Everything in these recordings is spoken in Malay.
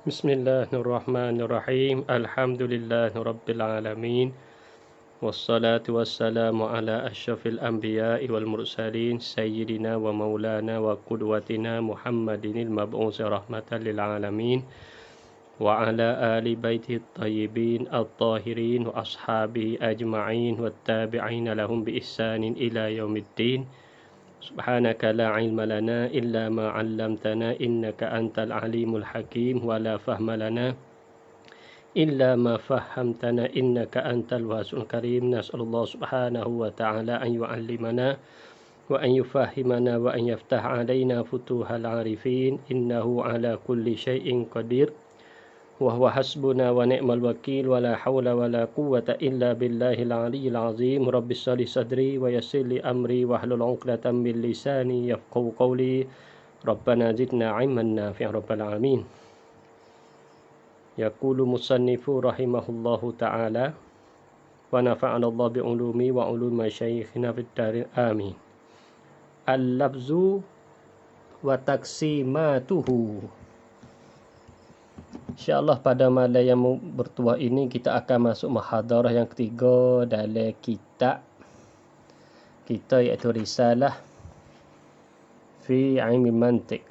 Bismillahirrahmanirrahim. Alhamdulillahirabbil alamin. Wassalatu wassalamu ala asyrafil anbiya'i wal mursalin sayyidina wa maulana wa qudwatina Muhammadinil mab'uts rahmatan lil alamin wa ala ali baitihi thayyibin at-tahirin wa ashabihi ajma'in wat tabi'ina lahum bi ihsanin ila yaumiddin. Subhanaka la ilma lana illa ma 'allamtana innaka antal alimul hakim wa la fahma lana illa ma fahhamtana innaka antal wasi'ul karim. Nas'alullah subhanahu wa ta'ala an yu'allimana wa an yufahhimana wa an yaftah 'alaina futuhal 'arifin innahu 'ala kulli syai'in qadir wa huwa hasbuna wa ni'mal wakil wa la hawla wa la quwwata illa billahil aliyyil azim. Rabbi shrah sadri wa yassir li amri wahlul 'uqdatam min lisani yafqahu qawli. Rabbana zidna 'ilman nafi'an rabbal alamin. Yaqulu musannifu rahimahullahu ta'ala wa nafa'ana Allah bi ulumi wa ulumi masyayikhina fid darin amin. Al-lafzu wa taqsimatuhu. InsyaAllah pada malam yang bertuah ini kita akan masuk muhadarah yang ketiga dalam kitab kita iaitu Risalah fi Ilmi Mantiq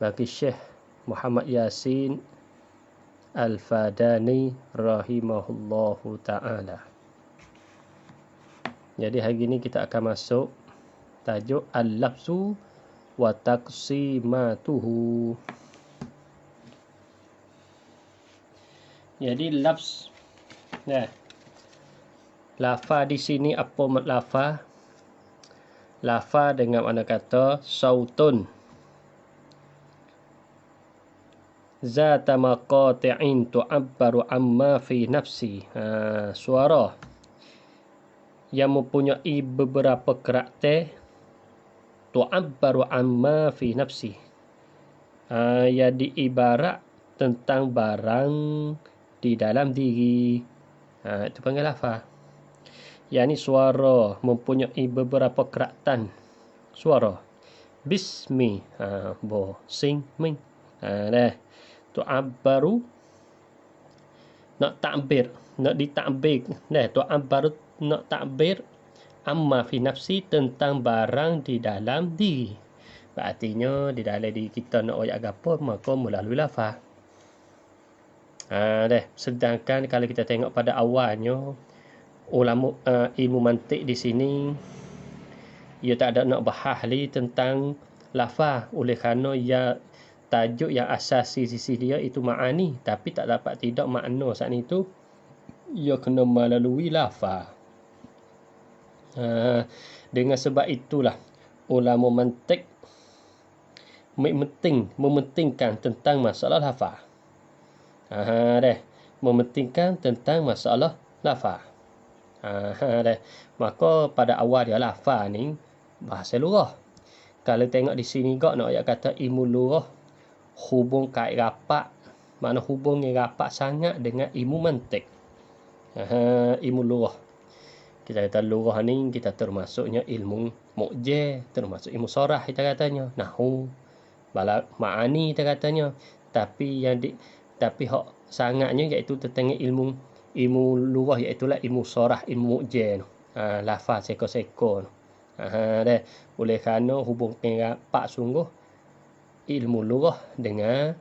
bagi Syekh Muhammad Yasin Al-Fadani rahimahullahu ta'ala. Jadi hari ini kita akan masuk tajuk Al-lafzu wa taqsimatuhu. Jadi lafz, lafaz di sini apa maksud lafaz? Lafaz dengan makna kata sautun zata maqati'in tu'abbaru amma fi nafsi. Suara yang mempunyai beberapa karakter tu'abbaru amma fi nafsi, yang diibarat tentang barang di dalam diri. Itu panggil lafaz. Yang ni suara mempunyai beberapa keraktan suara. Bismi, bo, sing, ming. Tu'abbaru, nak takbir, nak ditakbir. Tu'abbaru, nak takbir amma fi nafsi, tentang barang di dalam diri. Artinya di dalam diri kita nak ayat apa, maka melalui lafaz. Sedangkan kalau kita tengok pada awalnya ulama ilmu mantik di sini ia tak ada nak bahas lagi tentang lafaz, oleh kerana ia tajuk yang asasi sisi dia itu ma'ani, tapi tak dapat tidak makna saat itu ia kena melalui lafaz. Dengan sebab itulah ulama mantik mementingkan tentang masalah lafaz. Mementingkan tentang masalah lafaz. Maka pada awal dia lafaz ni bahasa lurah. Kalau tengok di sini gak nak ayat kata ilmu lurah hubung kait rapat, makna hubungnya rapat sangat dengan ilmu mantik. Ilmu lurah. Kita kata lurah ni kita termasuknya ilmu mu'jaz, termasuk ilmu sarah kita katanya, nahwu, ma'ani kita katanya. Tapi hak sangatnya iaitu tentang ilmu lurah, iaitu ilmu sarah, ilmu mu'jaz, lafaz seko-seko. Oleh kerana hubungkan rapat sungguh ilmu lurah dengan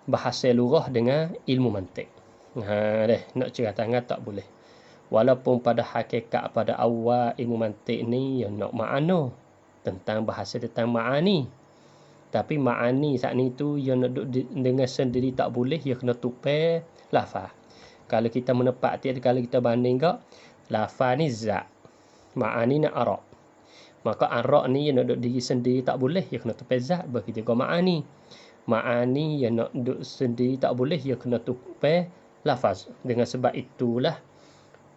bahasa lurah dengan ilmu mantik. Nak cerita tangan tak boleh. Walaupun pada hakikat pada awal ilmu mantik ni yang nak makna tentang bahasa tentang ma'ani. Tapi ma'ani saat ni tu yang nak duduk dengan sendiri tak boleh, ia kena tupai lafaz. Kalau kita menepati, kalau kita banding ke, lafaz ni zat, ma'ani nak arak. Maka arak ni yang nak duduk diri sendiri tak boleh, ia kena tupai zat. Begitu juga ma'ani. Ma'ani yang nak duduk sendiri tak boleh, ia kena tupai lafaz. Dengan sebab itulah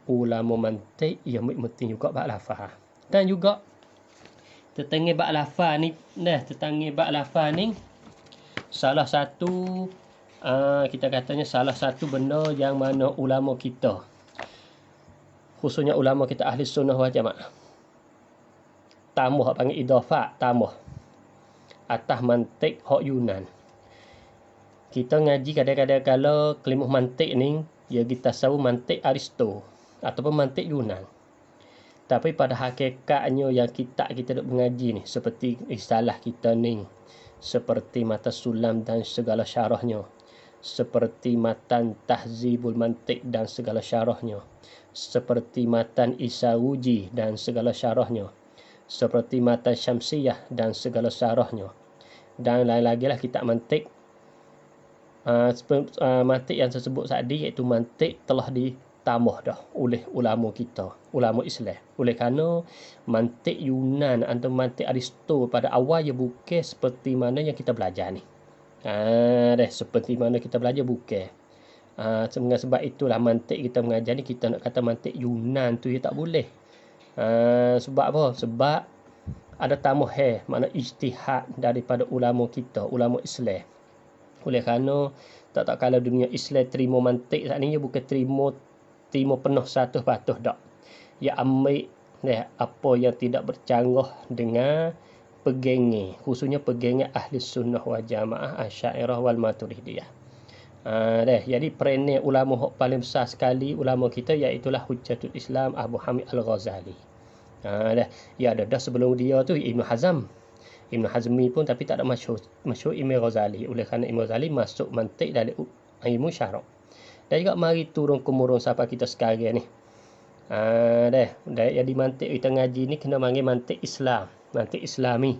ulama mantik ia penting juga bab lafaz. Dan juga tetangga bab lafaz ni, salah satu kita katanya salah satu benda yang mana ulama kita, khususnya ulama kita ahli sunnah wal jamaah, tambah panggil idafat, tambah atas mantik hak Yunan. Kita ngaji kadang-kadang kalau kelimuh mantik ni, ya kita tahu mantik Aristo ataupun mantik Yunan. Tapi pada hakikatnya yang kita duk mengaji ni, seperti istilah kita ni, seperti mata sulam dan segala syarahnya, seperti matan tahzibul mantik dan segala syarahnya, seperti matan Isawuji dan segala syarahnya, seperti matan Syamsiyah dan segala syarahnya, dan lain lagi lah kitab mantik. Mantik yang tersebut tadi iaitu mantik telah ditambah dah oleh ulama kita, ulama Islam. Oleh kerana mantik Yunan atau mantik Aristo pada awal bukan seperti mana yang kita belajar ni. Seperti mana kita belajar bukan. Sebab itulah mantik kita mengajar ni, kita nak kata mantik Yunan tu tak boleh. Sebab apa? Sebab ada tambah makna ijtihad daripada ulama kita, ulama Islam. Oleh kerana tak kalau dunia Islam terima mantik saat ni, bukan terima penuh 100% dak. Ya ambil apa yang tidak bercanggah dengan pegangan, khususnya pegangan ahli sunnah wal jamaah, Asy'ariyah wal Maturidiyah. Jadi perangai ulama yang paling besar sekali ulama kita iaitulah Hujjatul Islam Abu Hamid Al-Ghazali. Ya ada dah sebelum dia tu Ibn Hazmi pun, tapi tak ada masyhur Imam Ghazali. Oleh kerana Imam Ghazali masuk mantik dari ilmu syarak. Dan juga mari turun kemurun sampai kita sekarang ni. Jadi mantik kita ngaji ni kena panggil mantik Islam, mantik Islami.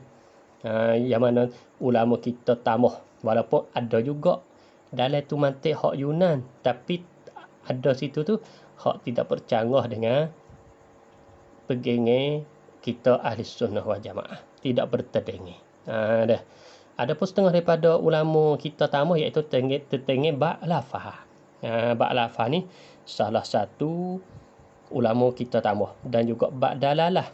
Yang mana ulama kita tambah, walaupun ada juga dalam tu mantik hak Yunan, tapi ada situ tu hak tidak bercanggah dengan pegangan kita ahli sunnah wal jamaah, tidak bertedengah. Ada pun setengah daripada ulama kita tambah iaitu tertengah bab lafaz. Bab lafaz ni salah satu ulama kita tambah, dan juga bab dalalah.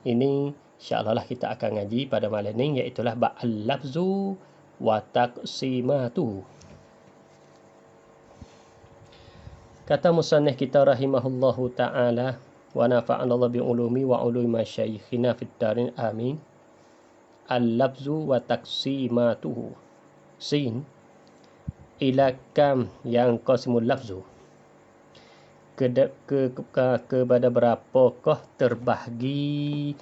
Ini insya-Allah lah kita akan ngaji pada malam ni, iaitu bab al-lafzu wa taqsimatu. Kata musannif kita rahimahullahu ta'ala, wa nafa'ana Allah bi ulumi wa ulumi masyayikhina fid darin amin. Al-lafzu wa taqsimatuhu. Sin ila kam yang qasimul lafzu. Kepada berapakah terbahagi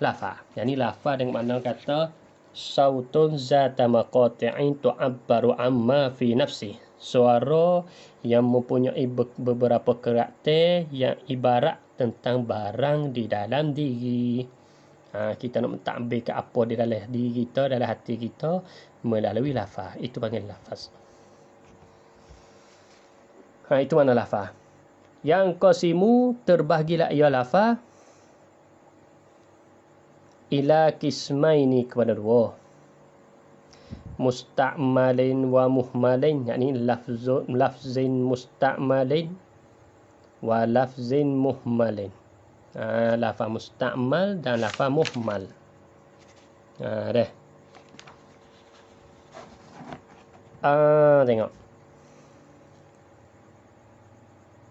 lafaz. Yani lafaz dengan makna kata sautun zata maqati'in tu'abbaru amma fi nafsi. Suara yang mempunyai beberapa karakter yang ibarat tentang barang di dalam diri. Kita nak mentakbirkan apa di dalam diri kita, dalam hati kita melalui lafaz. Itu panggil lafaz. Itu mana lafaz. Yang qasimu terbahagilah ia lafaz ila kismaini kepada dua. Musta'malin wa muhmalin, yakni lafzin musta'malin wa lafzin muhmalin. Lafaz musta'mal dan lafaz muhmal. Tengok.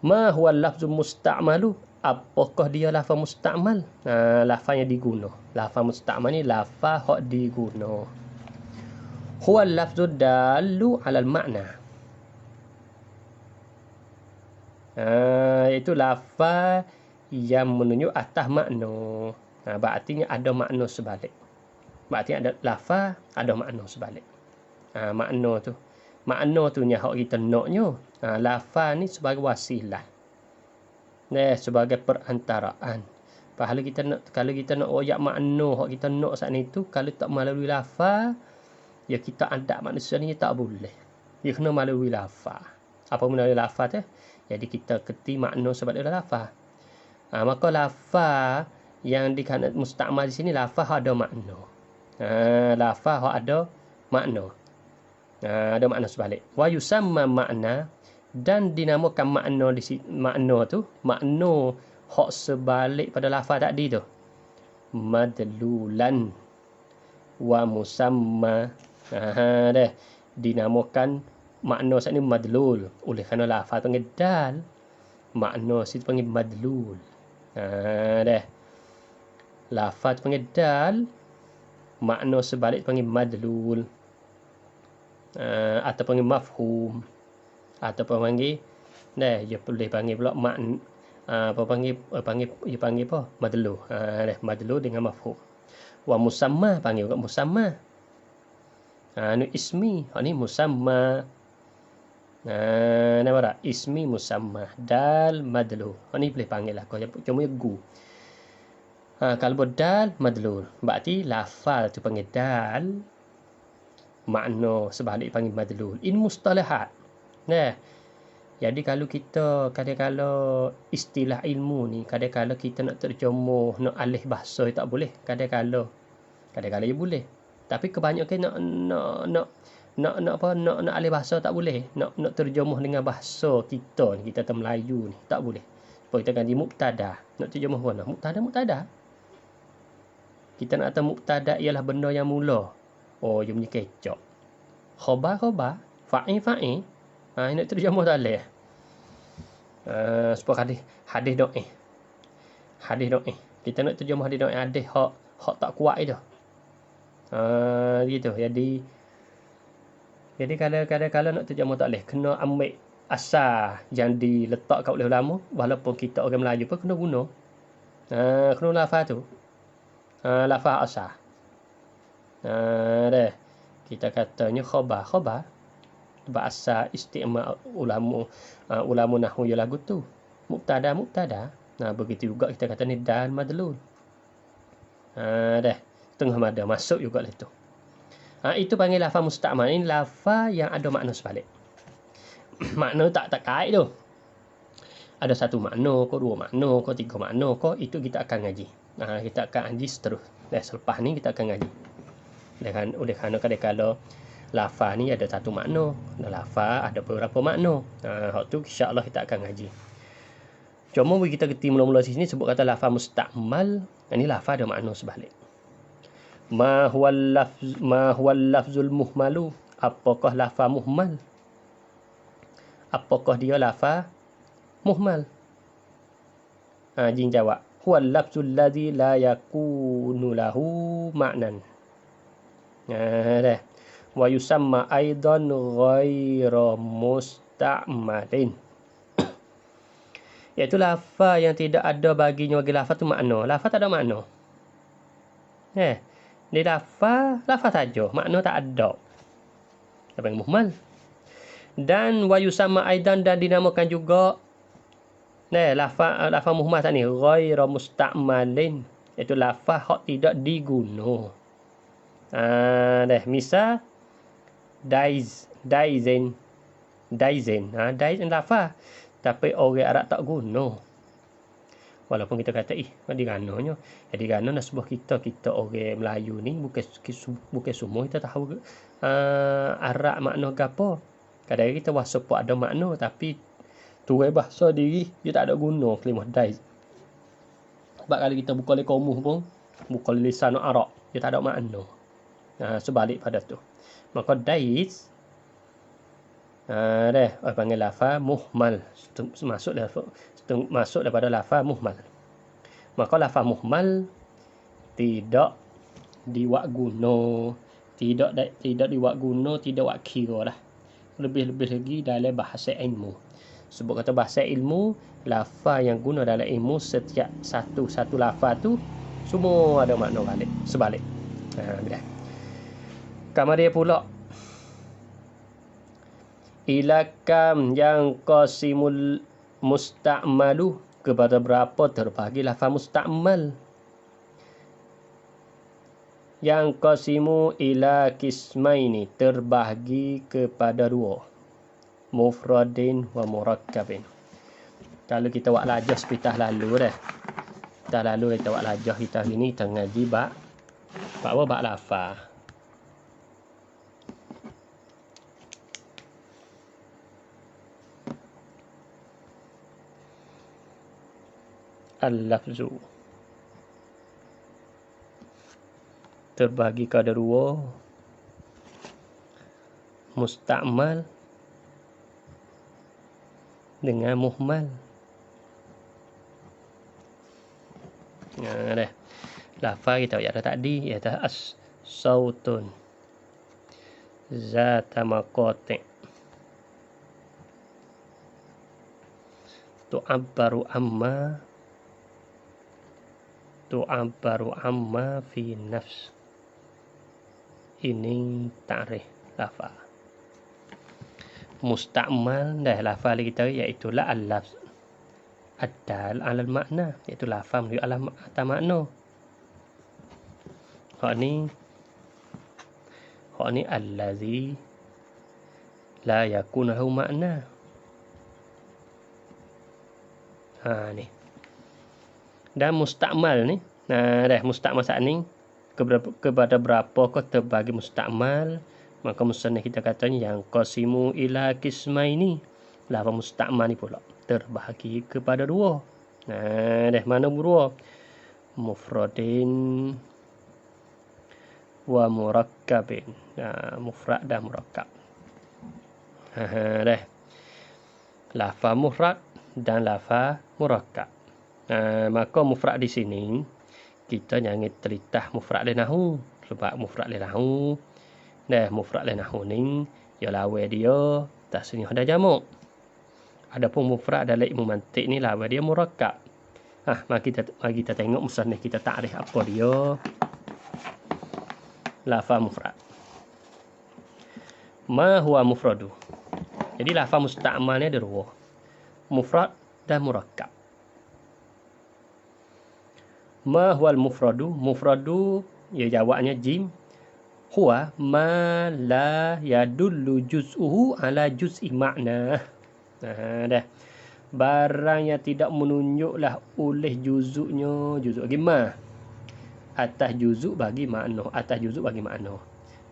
Ma huwa lafzu musta'malu? Apakah dia lafaz musta'mal? Lafaz yang diguna. Lafaz musta'mal ni lafaz hak diguna. Huwa lafzu dalu alal makna. Itu lafaz yang menunjuk atas makna. Berarti ada makna sebalik. Berarti ada lafaz, ada makna sebalik. Makna tu nya hak kita naknya. Lafaz ni sebagai wasilah. Sebagai perantaraan. Kalau kita nak royak makna hak kita nak saat ni tu, kalau tak melalui lafaz, ya kita adat manusia ni tak boleh. Dia kena melalui lafaz. Apa melalui lafaz tu? Jadi kita kerti makna sebab dia lafaz. Maka lafaz yang dikatakan musta'mal di sini, lafaz ada makna. Lafaz ada makna. Ada makna sebalik. Wa yusamma makna, dan dinamakan makna di sini, makna tu, makna hak sebalik pada lafaz tadi tu, madlulan wa musamma. Dinamakan makna saat ni madlul. Oleh kerana lafaz panggil dal, makna situ panggil madlul. Lafaz panggil dal, makna sebalik panggil madlul, atau panggil mafhum, atau panggil dia boleh panggil pula panggil apa madlul, madlul dengan mafhum. Wa musamma panggil juga musamma, nu ismi, ni musamma. Nampak tak? Ismi musamma, dal madlul. Ni boleh panggil lah. Cuma gu. Kalau dal madlul, berarti lafal tu panggil dal, makna sebalik panggil madlul. In mustalahat. Jadi kalau kita kadang-kadang istilah ilmu ni, kadang-kadang kita nak terjemuh, nak alih bahasa tak boleh. Kadang-kadang ya boleh. Tapi kebanyakan nak alih bahasa tak boleh. Nak terjemuh dengan bahasa kita ni, kita Melayu ni tak boleh. Sebab kita ganti mubtada. Nak terjemuh mana? Mubtada. Kita nak kata mubtada ialah benda yang mula. Oh, dia punya kecok. Khabar, fa'il. Nak terjemuh tak boleh. Sebab hadis doa. Kita nak terjemuh hadis doa, hadis hak tak kuat itu. Gitu. Jadi kadang-kadang nak terjemuh tak boleh, kena ambil asal yang diletakkan oleh ulama, walaupun kita orang Melayu pun kena guna. Kena lafaz tu. Lafaz asal. Kita katanya khabar. Sebab asal isti'mal ulama nahwu ya lagu tu. Mubtada. Begitu juga kita kata ni dal madlul. Tengah mada masuk juga lah tu. Itu panggil lafaz musta'mal. Ini lafaz yang ada makna sebalik. Makna tak kait tu. Ada satu makna ke, dua makna ke, tiga makna ke, itu kita akan ngaji. Kita akan ngaji seterus. Selepas ni kita akan ngaji. Oleh kerana kadang-kadang lafaz ni ada satu makna, lafaz ada beberapa makna. Hak tu insya-Allah kita akan ngaji. Cuma bagi kita kerti mula-mula sini sebut kata lafaz musta'mal, ini lafaz ada makna sebalik. Ma huwal lafzul muhmalu, apakah lafaz muhmal? Apakah dia lafaz muhmal? Jin jawab, huwal lafzul ladzi la yakunu lahu ma'nan. Wa yusamma aidan ghairu musta'malin. Iaitu lafaz yang tidak ada baginya bagi lafaz tu makna. Lafaz tak ada makna. Dia lafaz saja, makna tak ada. Apa yang muhmal? Dan wa yusamma aidan, dan dinamakan juga lafaz muhmal tadi ghairu musta'malin, iaitu lafaz hak tidak diguna. Misal daizen. Daizen lafaz, tapi orang Arab tak guna. Walaupun kita kata digananya. Jadi gana nasbah kita orang Melayu ni bukan semua kita tahu Arab makna gapo. Kadang-kadang kita wasap ada makna, tapi tuai bahasa diri dia tak ada guna kalimah daiz. Sebab kalau kita buka le kamus pun, buka lisan Arab, dia tak ada makna. Sebalik pada tu. Maka daiz panggil lafaz muhmal, masuk daripada lafaz muhmal. Maka lafaz muhmal tidak diwak guna, tidak diwak guna, tidak wak kira lah. Lebih-lebih lagi dalam bahasa ilmu. Sebab kata bahasa ilmu, lafaz yang guna dalam ilmu, setiap satu lafaz tu semua ada makna balik, sebalik. Kamar dia pula ilakam yang qasimul musta'malu, kepada berapa terbagi lafaz musta'mal. Yang qasimu ila kismaini, terbahagi kepada dua, mufradin wa murakkabin. Kalau kita buat lajah sepitah lalu kita buat lajah kita ini tengah ngaji bak lafaz. Al-lafzu terbagi kepada dua, musta'mal dengan muhmal. Lafaz kita ada tadi, iaitu sautun zata maqati' tu'abbaru amma fi nafs. Ini ta'rif lafaz. Musta'mal dah lafaz kita iaitu la al-lafz ad-dal 'ala al-makna, iaitu lafaz menunjuk atas makna. Hak ni allazi la yakun lahu makna. Ni. Dan musta'mal ni, dah musta'mal saat ni kepada berapa kau terbagi musta'mal, maka musannif kita katanya yang qasimu ila qismaini. Lafaz musta'mal ni pula terbahagi kepada dua. Dah mana dua? Mufradin wa murakkabin. Mufrad dan murakkab. Dah. Lafaz mufrad dan lafaz murakkab. Maka mufrad di sini kita jangan telitah mufrad le nahwu, sebab mufrad le nahwu ni ya lawan dia tasniah dan jamak. Adapun mufrad dalam ilmu mantik ni lawan dia murakkab. Mari kita tengok musannif kita takrif apa dia lafaz mufrad. Ma huwa mufradu. Jadi lafaz musta'mal ni ada dua, mufrad dan murakkab. Ma huwal mufradu? Mufradu ya jawabnya jim. Huwa ma la yadullu juz'uhu ala juz'i makna. Dah. Barang yang tidak menunjuklah oleh juzuknya, juzuk bagi ma, atas juzuk bagi makna,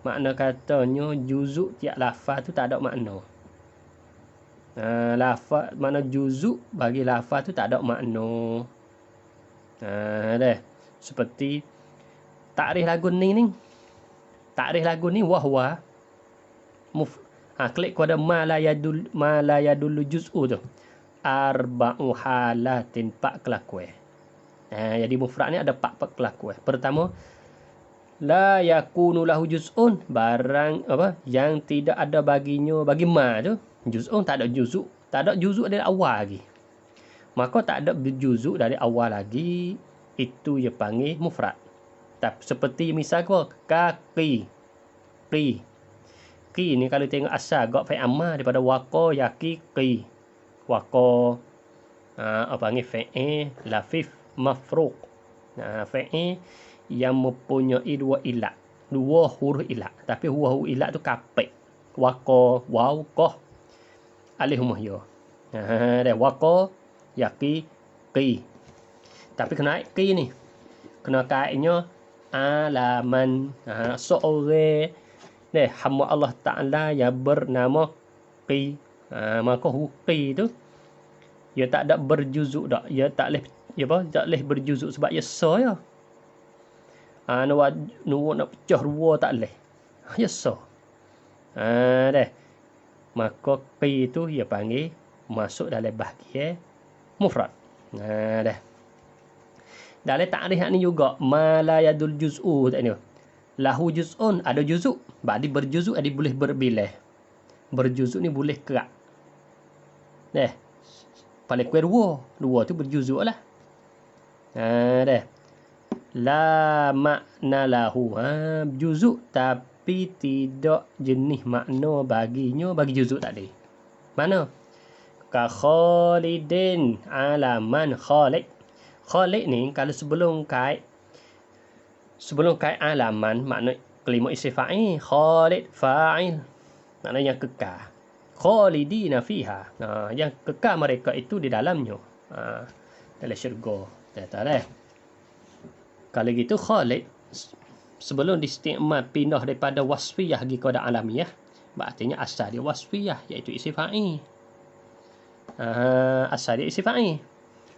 Makna katanya juzuk tiap lafaz tu tak ada makna. Lafaz mana juzuk bagi lafaz tu tak ada makna. Dah. Seperti takrif lagu ni. Takrif lagu ni wahwa klik kepada ma la yadullu juz'u tu. Arba'u halatin, 4 kelakuan. Jadi mufrad ni ada 4 kelakuan. Pertama, la yakunu lahu juz'un, barang yang tidak ada baginya, bagi ma tu juz'un, tak ada juzuk dari awal lagi. Maka tak ada juzuk dari awal lagi, itu dia panggil mufrad. Seperti misal kaki. Ki ni kalau tengok asal gak fi'il amma daripada waqa yaqi qi. Waqa panggil fi'il lafif mafruq. Fi'il yang mempunyai dua huruf ilat, tapi huruf ilat tu kapek. Waqa, waw, qaf, alif muhya. Dah waqa yaqi qi. Tapi kena qi ni, kena kaitnya alaman seorang hamba Allah Ta'ala yang bernama qi. Maka qi tu dia tak ada berjuzuk dak, dia tak boleh berjuzuk sebab dia so ya. Nak pecah dua tak boleh, dia so. Dah. Maka qi tu dia panggil masuk dalam bahagian mufrad. Dah. Dalam takrif ni juga ma la yadul juz'u tak ni. Lahu juz'un, ada juzuk. Badi berjuzuk ada boleh berbilah. Berjuzuk ni boleh kerak. Dah. Paling kurang dua tu berjuzuk lah. Dah. La makna lahu. Juzuk tapi tidak jenis makna baginya, bagi juzuk tak ada. Mana? Ka Khalidin alaman Khalid. Khalid ni kalau sebelum kait alaman, makna kelima isim fa'il. Khalid fa'il, makna yang kekal. Khalidina fiha, yang kekal mereka itu di dalamnya, dalam syurga. Dah. Kalau gitu Khalid sebelum diistikmal pindah daripada wasfiyah pergi kepada alamiyah, artinya asal dia wasfiyah, iaitu isim fa'il. Asal dia isim fa'il,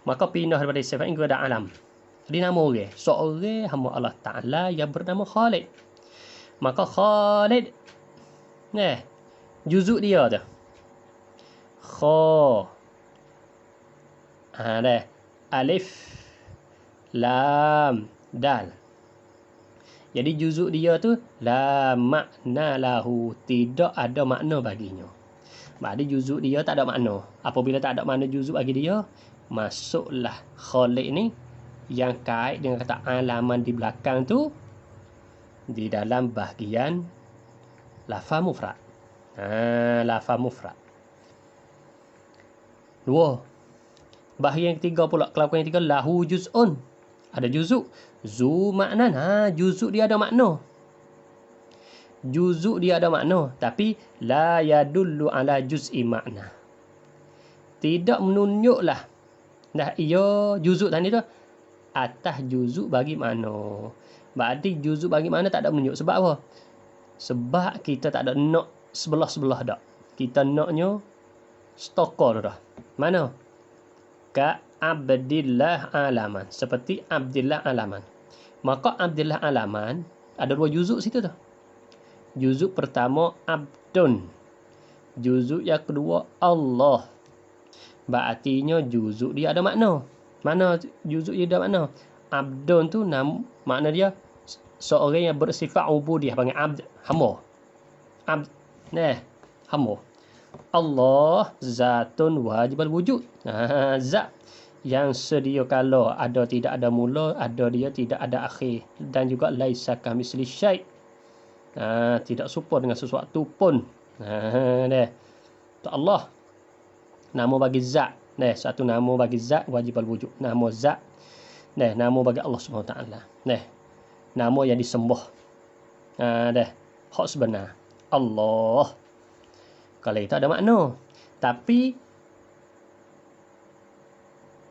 maka pindah daripada isim fa'il kepada alam. Jadi nama orang, seorang hamba Allah Ta'ala yang bernama Khalid. Maka Khalid, juzuk dia tu alif lam dal. Jadi juzuk dia tu la makna lahu, tidak ada makna baginya. Berarti juzuk dia tak ada makna. Apabila tak ada makna juzuk bagi dia, masuklah khalik ni yang kait dengan kata alaman di belakang tu di dalam bahagian lafaz mufrad. Lafaz mufrad. 2. Bahagian ketiga pula, kelakuan yang ketiga, lahu juz'un. Ada juzuk. Zu maknan. Juzuk dia ada makna. Juzuk dia ada makna. Tapi, la yadullu ala juz'i makna. Tidak menunjuklah. Ia juzuk tadi tu atas juzuk bagi makna. Berarti juzuk bagi makna tak ada menunjuk. Sebab apa? Sebab kita tak ada nak sebelah-sebelah dak. Kita naknya stokor dah. Mana? Ka Abdillah alaman. Seperti Abdillah alaman. Maka Abdillah alaman ada 2 juzuk situ tu. Juzuk pertama Abdun. Juzuk yang kedua Allah. Berartinya juzuk dia ada makna. Mana juzuk dia ada makna? Abdun tu makna dia seorang yang bersifat ubudiah, panggil abd, hamba. Abd, hamba. Allah zatun wajibal wujud. Zat yang sedia kala, ada tidak ada mula, ada dia tidak ada akhir, dan juga laisa kamisli syai'. Tidak serupa dengan sesuatu pun. Allah. Nama bagi zat. Satu nama bagi zat wajibal wujud. Nama zat. Nama bagi Allah Subhanahu Wa Taala. Nama yang disembah. Hak sebenar. Allah. Kalau itu ada makna. Tapi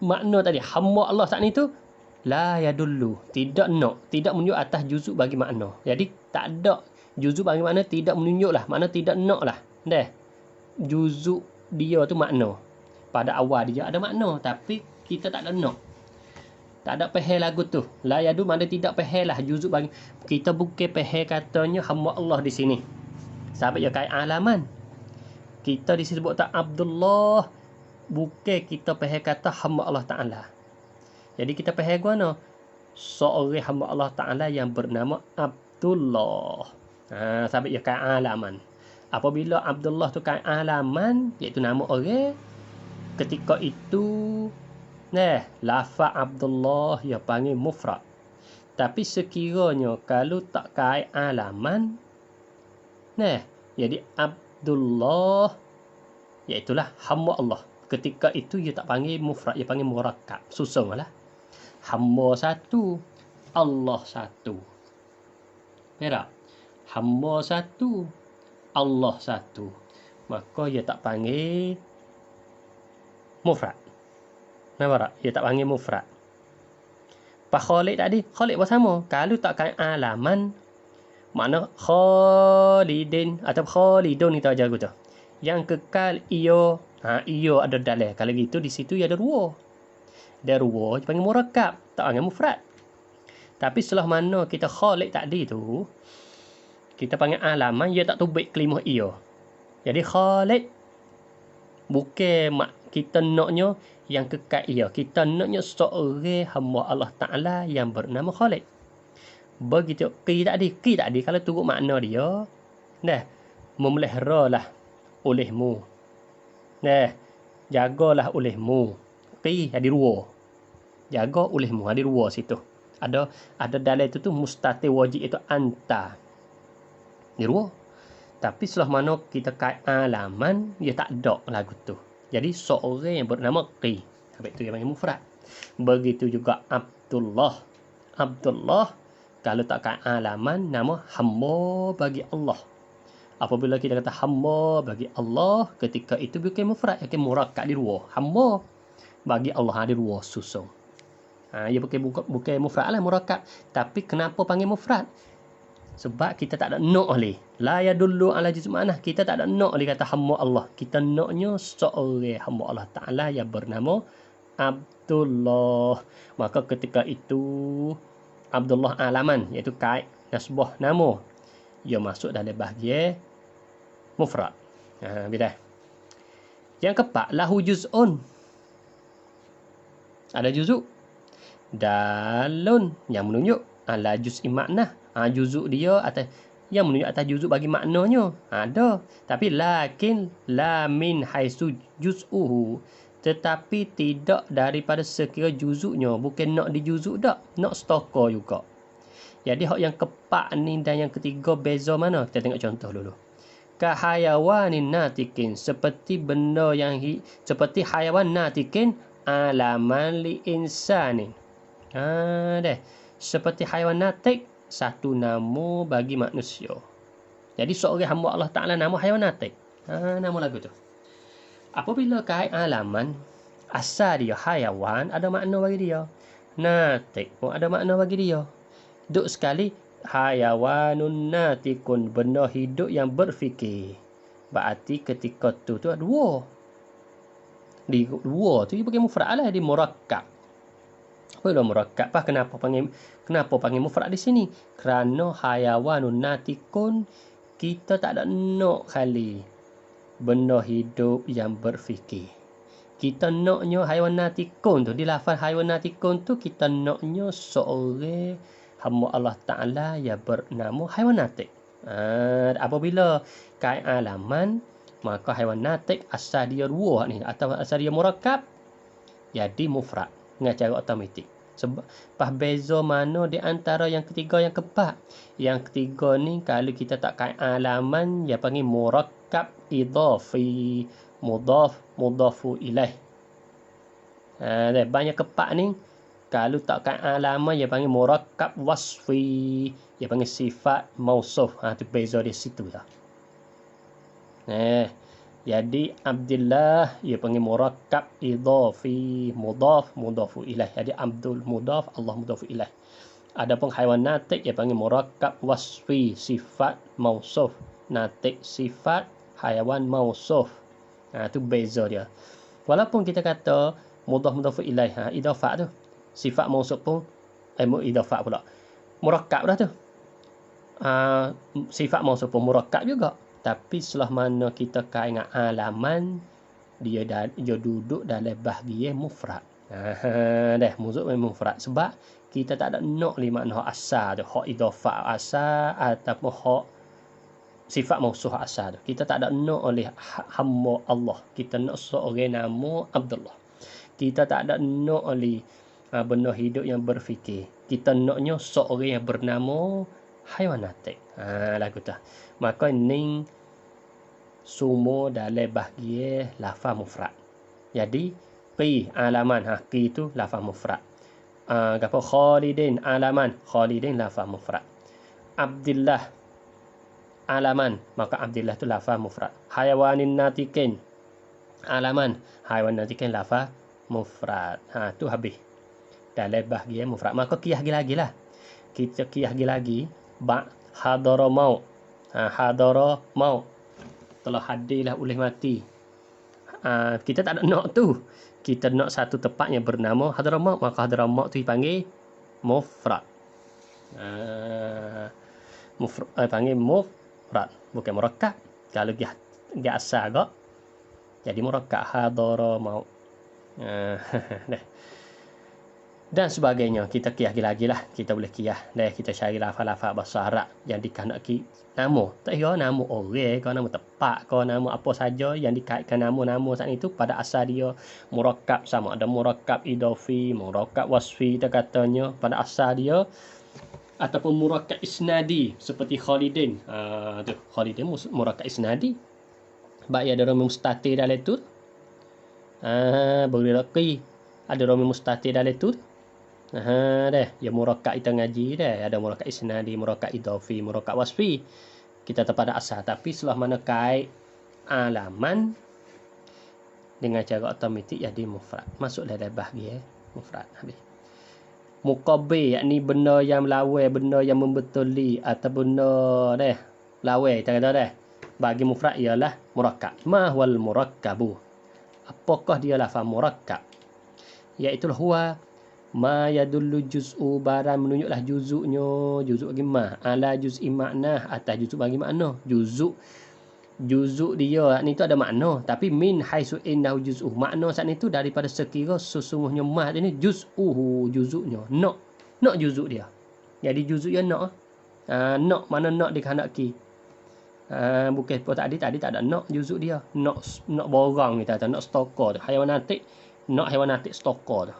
makna tadi hamba Allah saat ni tu la yadullu, tidak menunjuk atas juzuk bagi makna. Jadi tak ada juzuk bagi makna, tidak menunjuklah, makna tidak naklah. Juzuk dia tu makna. Pada awal dia ada makna, tapi kita tak ada nak. Tak ada pehel lagu tu. La yadul makna tidak pehel lah juzuk bagi. Kita bukan pehel katanya hamba Allah di sini. Sebab ia kait alaman. Kita disebut tak Abdullah, bukan kita pehel kata hamba Allah Ta'ala. Jadi kita pehel guna seorang hamba Allah Ta'ala yang bernama Abdullah. Sebab ia kait alaman. Apabila Abdullah tu kait alaman, iaitu nama orang, ketika itu lafaz Abdullah ia panggil mufrad. Tapi sekiranya kalau tak kait alaman, jadi Abdullah iaitulah hamba Allah. Ketika itu ia tak panggil mufrad, ia panggil murakkab. Susunglah. Hamba satu, Allah satu. Perak. Hamba satu, Allah satu. Maka ia tak panggil mufrad. Nampak tak? Ia tak panggil mufrad. Pak Khalid tadi, Khalid pun sama. Kalau tak kait alaman, makna Khalidin atau Khalidun kita ajar tu. Yang kekal iyo, iyo ada dalam. Kalau gitu di situ ia ada dua. Ada dua panggil murakkab, tak panggil mufrad. Tapi setelah mana kita Khalid tadi tu, kita panggil alaman, ia tak tubik kelimah iyo. Jadi Khalid bukan kita naknya yang kekal ia. Kita naknya seorang hamba Allah Ta'ala yang bernama Khalid. Begitu Qi tadi kalau turut makna dia, memelihara lah olehmu. Jagalah olehmu. Qi ada dua. Jaga olehmu ada dua situ. Ada dalam itu tu mustatir wajib itu anta. Di dua. Tapi setelah mana kita kait alaman, dia tak ada lagu tu. Jadi seorang yang bernama Qi. Habis tu yang panggil mufrad. Begitu juga Abdullah. Abdullah kalau tak kait alaman, nama hamba bagi Allah. Apabila kita kata hamba bagi Allah, ketika itu bukan mufrad, bukan murakkab di dua. Hamba bagi Allah ada dua susung. Ia bukan mufrad lah, murakkab. Tapi kenapa panggil mufrad? Sebab kita tak ada nak oleh. La yadullu ala juz' ma'nah. Kita tak ada nak oleh kata hamba Allah. Kita naknya seorang hamba Allah Ta'ala yang bernama Abdullah. Maka ketika itu Abdullah alaman, iaitu kait nasbah nama, ia masuk dalam bahagian mufrad. Bila yang keempat, lahu juz'un. Ada juzuk. Dalun yang menunjuk ala juz'i makna. Juzuk dia atas yang menunjuk atas juzuk bagi maknanya. Ada. Tapi lakin la min haisu juz'uhu. Tetapi tidak daripada sekira juzuknya. Bukan nak di juzuk dak. Nak stokor juga. Jadi hak yang keempat ni dan yang ketiga beza mana? Kita tengok contoh dulu. Kahayawanin natikin. Seperti benda yang seperti hayawan natikin alaman li insanin. Deh. Seperti hayawan natik, satu nama bagi manusia. Jadi seorang hamba Allah Ta'ala nama hayawan natik. Nama lagu tu. Apabila kait alaman, asal dia hayawan, ada makna bagi dia. Natik pun ada makna bagi dia. Duk sekali, hayawanun natikun, benda hidup yang berfikir. Berarti ketika tu dua. Di dua tu dia pakai mufrad lah, di murakkab. Apa murakkab? Kenapa panggil mufrad di sini? Kerana hayawanun natikun, kita tak ada nak kali benda hidup yang berfikir. Kita naknya haiwan natikun tu, di lafaz haiwan natikun tu kita naknya seorang hamba Allah Ta'ala yang bernama haiwan natik. Apabila kait alaman, maka haiwan natik asal dia dua ni atau asal dia murakkab, jadi mufrad dengan cara automatik. Sebab pas beza mana di antara yang ketiga yang keempat. Yang ketiga ni kalau kita tak kait alaman, dia panggil murakkab idhafi, mudafu ilaih. Banyak keempat ni kalau tak kait alaman, dia panggil murakkab wasfi, dia panggil sifat mausuf. Tu beza di situ lah. Jadi Abdullah ia panggil murakkab idhafi, mudafu ilaih. Jadi Abdul mudaf, Allah mudafu ilaih. Adapun haiwan natik ia panggil murakkab wasfi, sifat mausuf. Natik sifat, haiwan mausuf. Tu beza dia. Walaupun kita kata mudafu ilaih, idhafah tu sifat mausuf pun idhafah pula. Murakkab dah tu. Sifat mausuf pun murakkab juga. Tapi setelah mana kita kait dengan alaman, dia duduk dalam bahagian mufrad. Muzuk mufrad. Sebab kita tak ada nak makna hak asal tu, hak idhafah asal ataupun hak sifat mausuh asal tu. Kita tak ada nak oleh hamba Allah. Kita nak seorang nama Abdullah. Kita tak ada nak oleh benda hidup yang berfikir. Kita naknya seorang yang bernama haiwan natik. Lagu tu. Maka ini semua dalam bahagian lafaz mufrad. Jadi qi alaman, qi itu lafaz mufrad. Gapo Khalidin alaman, Khalidin lafaz mufrad. Abdullah alaman, maka Abdullah itu lafaz mufrad. Hayawanin natikin alaman, haiwan natikin lafaz mufrad. Tu habis dalam bahagian mufrad. Maka qiyah lagi lah. Kita qiyah lagi ba hadara maut. Hadara maut, telah hadirlah oleh mati. Kita tak ada nak tu. Kita nak satu tempat yang bernama hadara maut, maka hadara maut tu dipanggil mufrad. Panggil mufrad, bukan murakkab. Kalau dia asal agak jadi murakkab hadara maut. Dan sebagainya. Kita qiyah lagi lah. Kita boleh qiyah. Dan kita cari lafaz-lafaz bahasa Arab yang dikanak nama. Tak kira nama orang, kau nama tempat, kau nama apa saja yang dikaitkan nama-nama saat itu pada asal dia murakkab, sama ada murakkab idhafi, murakkab wasfi kita katanya pada asal dia, ataupun murakkab isnadi seperti Khalidin. Tu Khalidin murakkab isnadi. Baik ada rami mustatir dalam itu. Boleh laki ada rami mustatir dalam itu. Ya murakkab kita ngaji dah. Ada murakkab isnadi, murakkab idhafi, murakkab wasfi. Kita terpada asal. Tapi setelah mana kait alaman dengan cara automatik jadi mufrad. Masuk dalam bahagian mufrad. Habis. Muqabbil, yakni benda yang melawai, benda yang membetuli atau benda lawai kita kata dah. Bagi mufrad ialah murakkab. Ma huwal murakkabu? Apakah dia lafaz murakkab? Iaitu huwa ma yadullu juz'u, barang menunjuklah juzuknya, juzuk bagi ma ala juz'i makna, atas juzuk bagi makna. Juzuk dia ni tu ada makna, tapi min haisu innahu juz'u, makna saat ni tu daripada sekira sesungguhnya ma ini juz'uhu, juzuknya, nak juzuk dia. Jadi juzuk dia nak. Nak, mana nak dikehendaki? Bukan seperti tadi tak ada nak juzuk dia. Nak borang kita kata, nak stokor tu. Haiwan natik, nak haiwan natik stokor tu.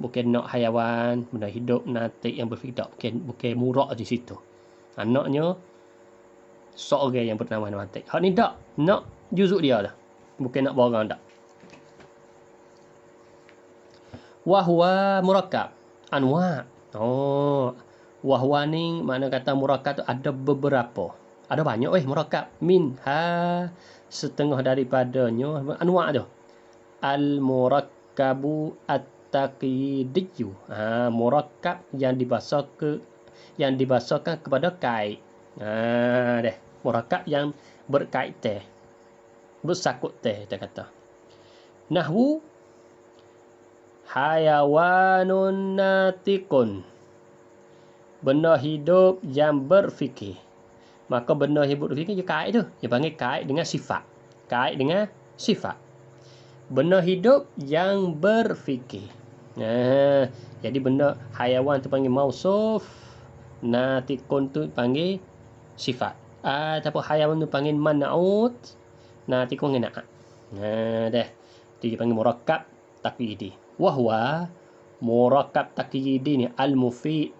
Bukan nak haiwan benda hidup natik yang berfidak. Bukan murak di situ. Naknya seorang yang bernama natik. Hak ni tak, nak juzuk dia lah. Bukan nak borang tak. Wahwa murakkab anwa. Wahwa ni makna kata murakkab tu ada beberapa. Ada banyak murakkab. Minha setengah daripadanya anwa tu. Al murakkabu at-taqyidiyyu. Murakkab yang dibahasakan kepada kait. Murakkab yang berkait teh. Bersakut teh kita kata. Nahwu hayawanun natikun. Benda hidup yang berfikir. Maka benda hidup berfikir dia kait tu. Dia panggil kait dengan sifat. Kait dengan sifat. Benda hidup yang berfikir. Jadi benda hayawan tu panggil mausuf. Natikun tu panggil sifat. Ataupun hayawan tu panggil man'ut. Natikun dengan na'at. Dia panggil murakkab taqyidi. Wahwa murakkab taqyidi ni al-mufid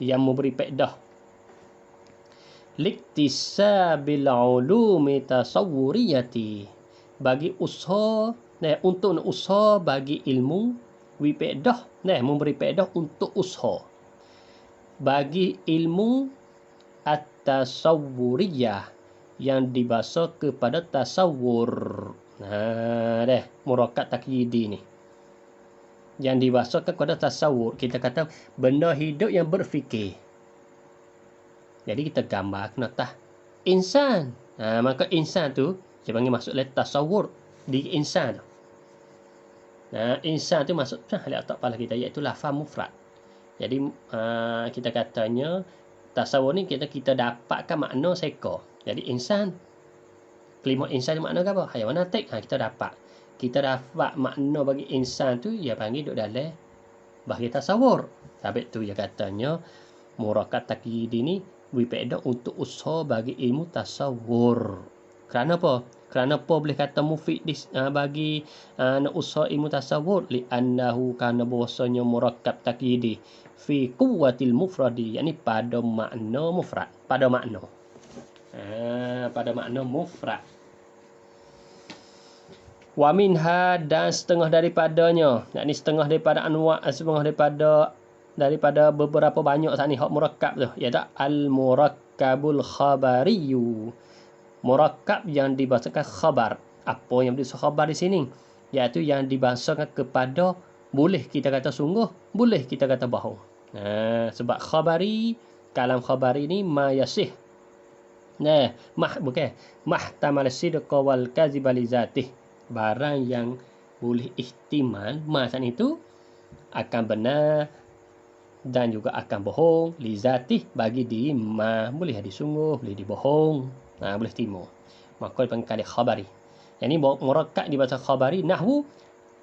yang memberi faedah liktisabil ulumi tasawwuriyati, bagi usaha untuk usaha bagi ilmu wipedah memberi faedah untuk usaha bagi ilmu at-tasawwuriyah yang dibahasa kepada tasawur. Murakkab taqyidi ni yang dibahasakan kepada tasawur. Kita kata benda hidup yang berfikir. Jadi kita gambar kenatah insan. Maka insan tu dia panggil masuk dalam tasawur di insan. Insan tu masuk letak kepala kita, iaitu lafaz mufrad. Jadi kita katanya tasawur ni kita dapatkan makna seekor. Jadi insan, kelima insan makna apa? Haiwan natik. Kita dapat makna bagi insan tu, dia panggil duduk dalam bahagi tasawur. Habis tu dia katanya murakkab taqyidi ni berfaedah untuk usaha bagi ilmu tasawur. Kerana apa? Kerana apa boleh kata mufid bagi nak usaha ilmu tasawur? Li'annahu kana bahwasanya murakkab taqyidi fi quwwatil mufradi, yakni pada makna mufrad, pada makna mufrad. Wa minha, dan setengah daripadanya, yakni setengah daripada anwa, setengah daripada beberapa banyak saat ni hak murakkab tu, iaitu al murakkabul khabariyu, murakkab yang dibahasakan khabar. Apa yang berarti khabar di sini? Iaitu yang dibahasakan kepada, boleh kita kata sungguh, boleh kita kata bohong. Sebab khabari, kalam khabari ni ma yasih. Mahtamal sidqa wal kadhiba li zatih. Barang yang boleh ihtimal masa itu akan benar dan juga akan bohong li zatih, bagi diri boleh disungguh, boleh dibohong, boleh timur. Maka dipanggil khabari. Yang ini murakkab di bahasa khabari. Nahwu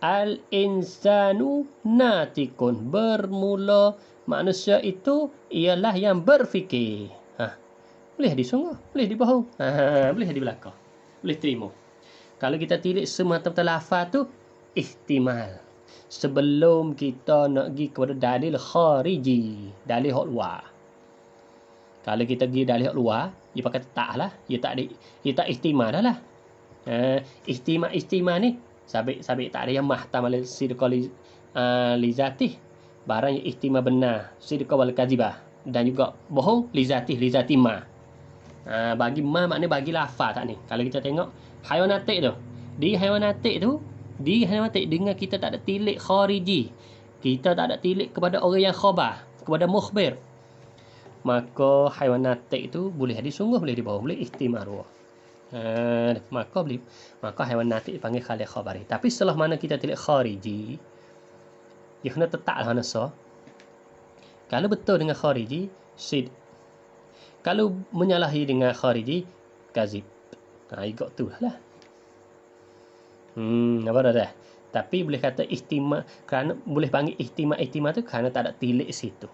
al-insanu natikun. Bermula manusia itu ialah yang berfikir. Boleh disungguh, boleh dibohong, boleh dibelakang, boleh terima. Kalau kita tilik semata-mata lafaz tu ihtimal. Sebelum kita nak pergi kepada dalil khariji, dalil hak luar. Kalau kita pergi dalil hak luar, dia pakai tak lah, dia tak ihtimal dah lah. Ihtimal ni sabit tak ada yang mahtamal sidqa li zatih, barang yang ihtimal benar, sidqa wal kadhibah, dan juga bohong li zatih ma. Bagi ma maknanya bagi lafaz tak ni. Kalau kita tengok haiwan natik tu, di haiwan natik dengan kita tak ada tilik khariji, kita tak ada tilik kepada orang yang khabar, kepada mukhbir, maka haiwan natik itu boleh disungguh, boleh dibawa, boleh ihtimal. Maka haiwan natik dipanggil khalil khabari. Tapi setelah mana kita tilik khariji, dia kena tetaplah nasa. Kalau betul dengan khariji, sid. Kalau menyalahi dengan khariji, kazib. Ikut tu lah. Apa dah? Tapi boleh kata ihtimal, kerana boleh panggil ihtimal tu kerana tak ada tilik situ.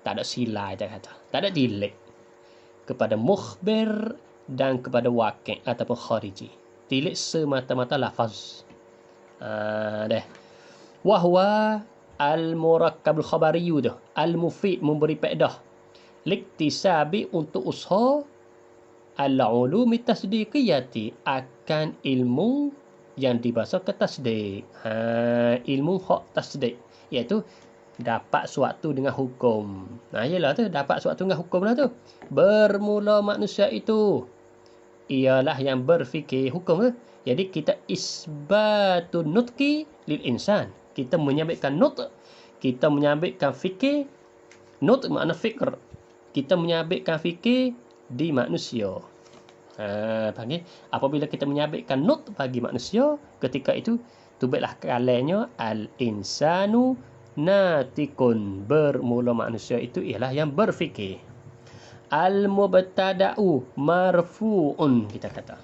Tak ada silai dia kata. Tak ada tilik. Kepada mukhbir dan kepada waqi' ataupun khariji. Tilik semata-mata lafaz. Deh. Wahwa al-murakkabul khabariyu tu. Al-mufid memberi faedah. Liktisabi untuk usaha al-ulumi tasdiqiyati akan ilmu yang dibahasa ke tasdik. Ilmu hak tasdik. Iaitu dapat suatu dengan hukum. Yalah tu. Dapat suatu dengan hukum lah tu. Bermula manusia itu ialah yang berfikir hukum tu. Jadi kita isbatun nutqi lil insan. Kita menyabitkan nut. Kita menyabitkan fikir. Nut makna fikr. Kita menyabitkan fikir di manusia. Panggil. Apabila kita menyabitkan nut bagi manusia, ketika itu tubiklah kalanya al-insanu natikun. Bermula manusia itu ialah yang berfikir. Al-mubtada'u marfu'un, kita kata.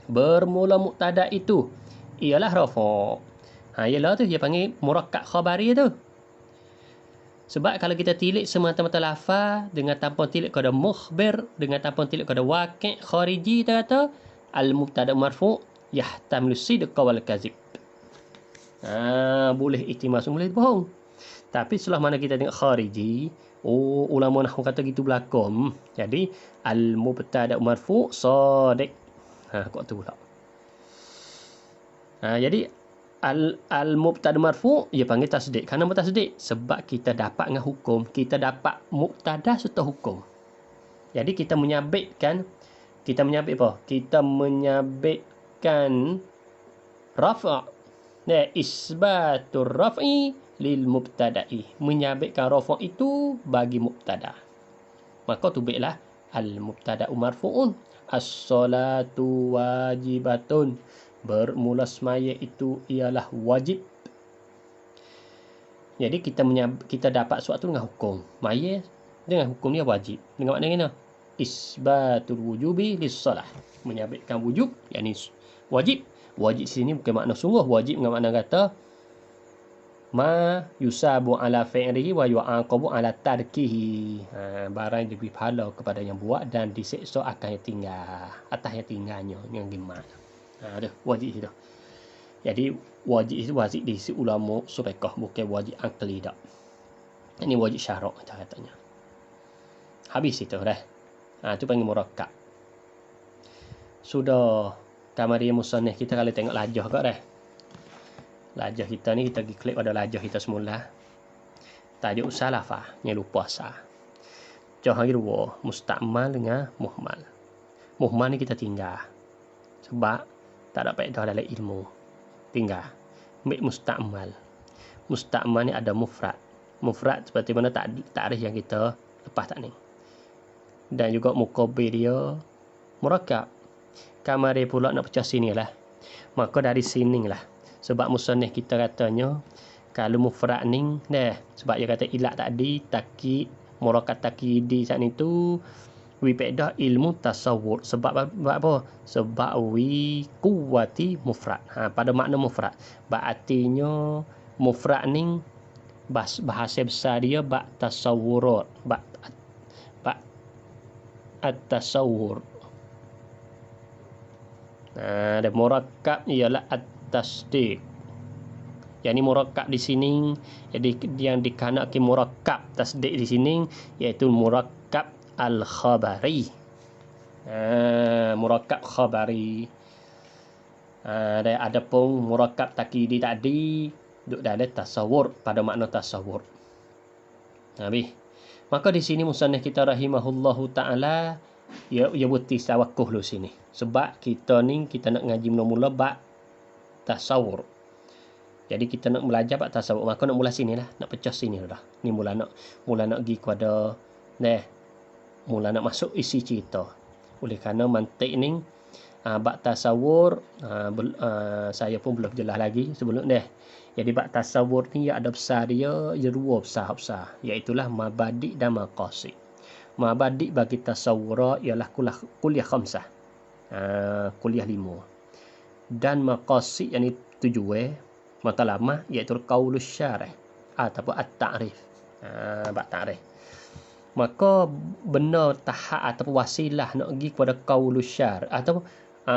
Bermula mubtada' itu ialah rafa'. Ialah tu dia panggil murakkab khabari tu. Sebab kalau kita tilik semata-mata lafaz dengan tanpa tilik kepada mukhbir, dengan tanpa tilik kepada waqi' khariji, kita kata al-mubtada' marfu' yahtamilu sidqa wal kazib. Boleh ihtimal, boleh bohong. Tapi setelah mana kita tengok khariji, ulama nahwu kata gitu belakang. Jadi al-mubtada' marfu' sadiq. Kok tu pula. Jadi al-mubtada' marfu' dia panggil tasdik. Kenapa tasdik? Sebab kita dapat dengan hukum, kita dapat mubtada' serta hukum. Jadi kita menyabitkan apa? Kita menyabitkan rafa'. Isbatur raf'i lil mubtada'i. Menyabitkan rafa' itu bagi mubtada'. Maka tubiklah al-mubtada'u marfu'un. As-salatu wajibatun. Bermula semaya itu ialah wajib. Jadi kita dapat suatu dengan hukum. Maya dengan hukum dia wajib. Dengan makna isbatul wujubi lis-salah. Menyabitkan wujub, yakni wajib. Wajib sini bukan makna sungguh. Wajib dengan makna kata ma yusabu ala fi'lihi wa yu'aqabu ala tarkihi. Barang yang diberi pahala kepada yang buat dan diseksa akan yang tinggal. Atas yang tinggalnya, yang dimak. Wajib itu. Jadi wajib itu wajib di sisi ulama surekah, bukan wajib akli dak. Ini wajib syarak katanya. Habis itu dah. Itu panggil murakkab. Sudah kamari musannaf kita kalau tengok lajah kak dah. Lajah kita ni kita pergi klik pada lajah kita semula. Tajuk salafah, yang lupa sah. Jauh lagi dua, musta'mal dengan muhmal. Muhmal ni kita tinggal. Sebab tak ada faedah dalam ilmu. Tinggal. Ambil musta'mal. Musta'mal ni ada mufrad. Mufrad seperti mana takrif yang kita lepas tak ni. Dan juga muqabil dia murakkab. Kamari pula nak pecah sini lah. Maka dari sini lah. Sebab musannif kita katanya kalau mufrad ni sebab dia kata ilat tadi takid murakkab takidi saat ni tu faedah ilmu tasawur. Sebab apa? Sebab kuwati mufrad. Pada makna mufrad. Artinya mufrad ni bahasa besar dia tasawurat. At-tasawur. Dan murakkab ialah at-tasdiq. Yang ni murakkab di sini, jadi yang dikanak murakkab tasdiq di sini iaitu murakkab al-khabari. Murakkab khabari. Dan ada pun murakkab takidi tadi duduk dalam tasawur, pada makna tasawur. Habis. Maka di sini musannif kita rahimahullahu taala ia buti tawakkuf lu sini. Sebab kita nak ngaji mula-mula bab tasawur. Jadi kita nak belajar bab tasawur, maka nak mula sinilah, nak pecah sini dah. Ni mula nak pergi kepada mula nak masuk isi cerita. Oleh kerana mantik ni bab tasawur saya pun belum jelas lagi sebelum ni. Jadi bab tasawur ni ada besar dia dua besar, iaitulah mabadi' dan maqasid. Mabadi' bagi tasawur ialah kuliah khamsah. Kuliah 5. Dan maqasid yang tujuan matlamat iaitu qaulus syarih ataupun at-ta'rif. Bab ta'rif. Maka benda tahap atau wasilah nak pergi kepada qaulus syar atau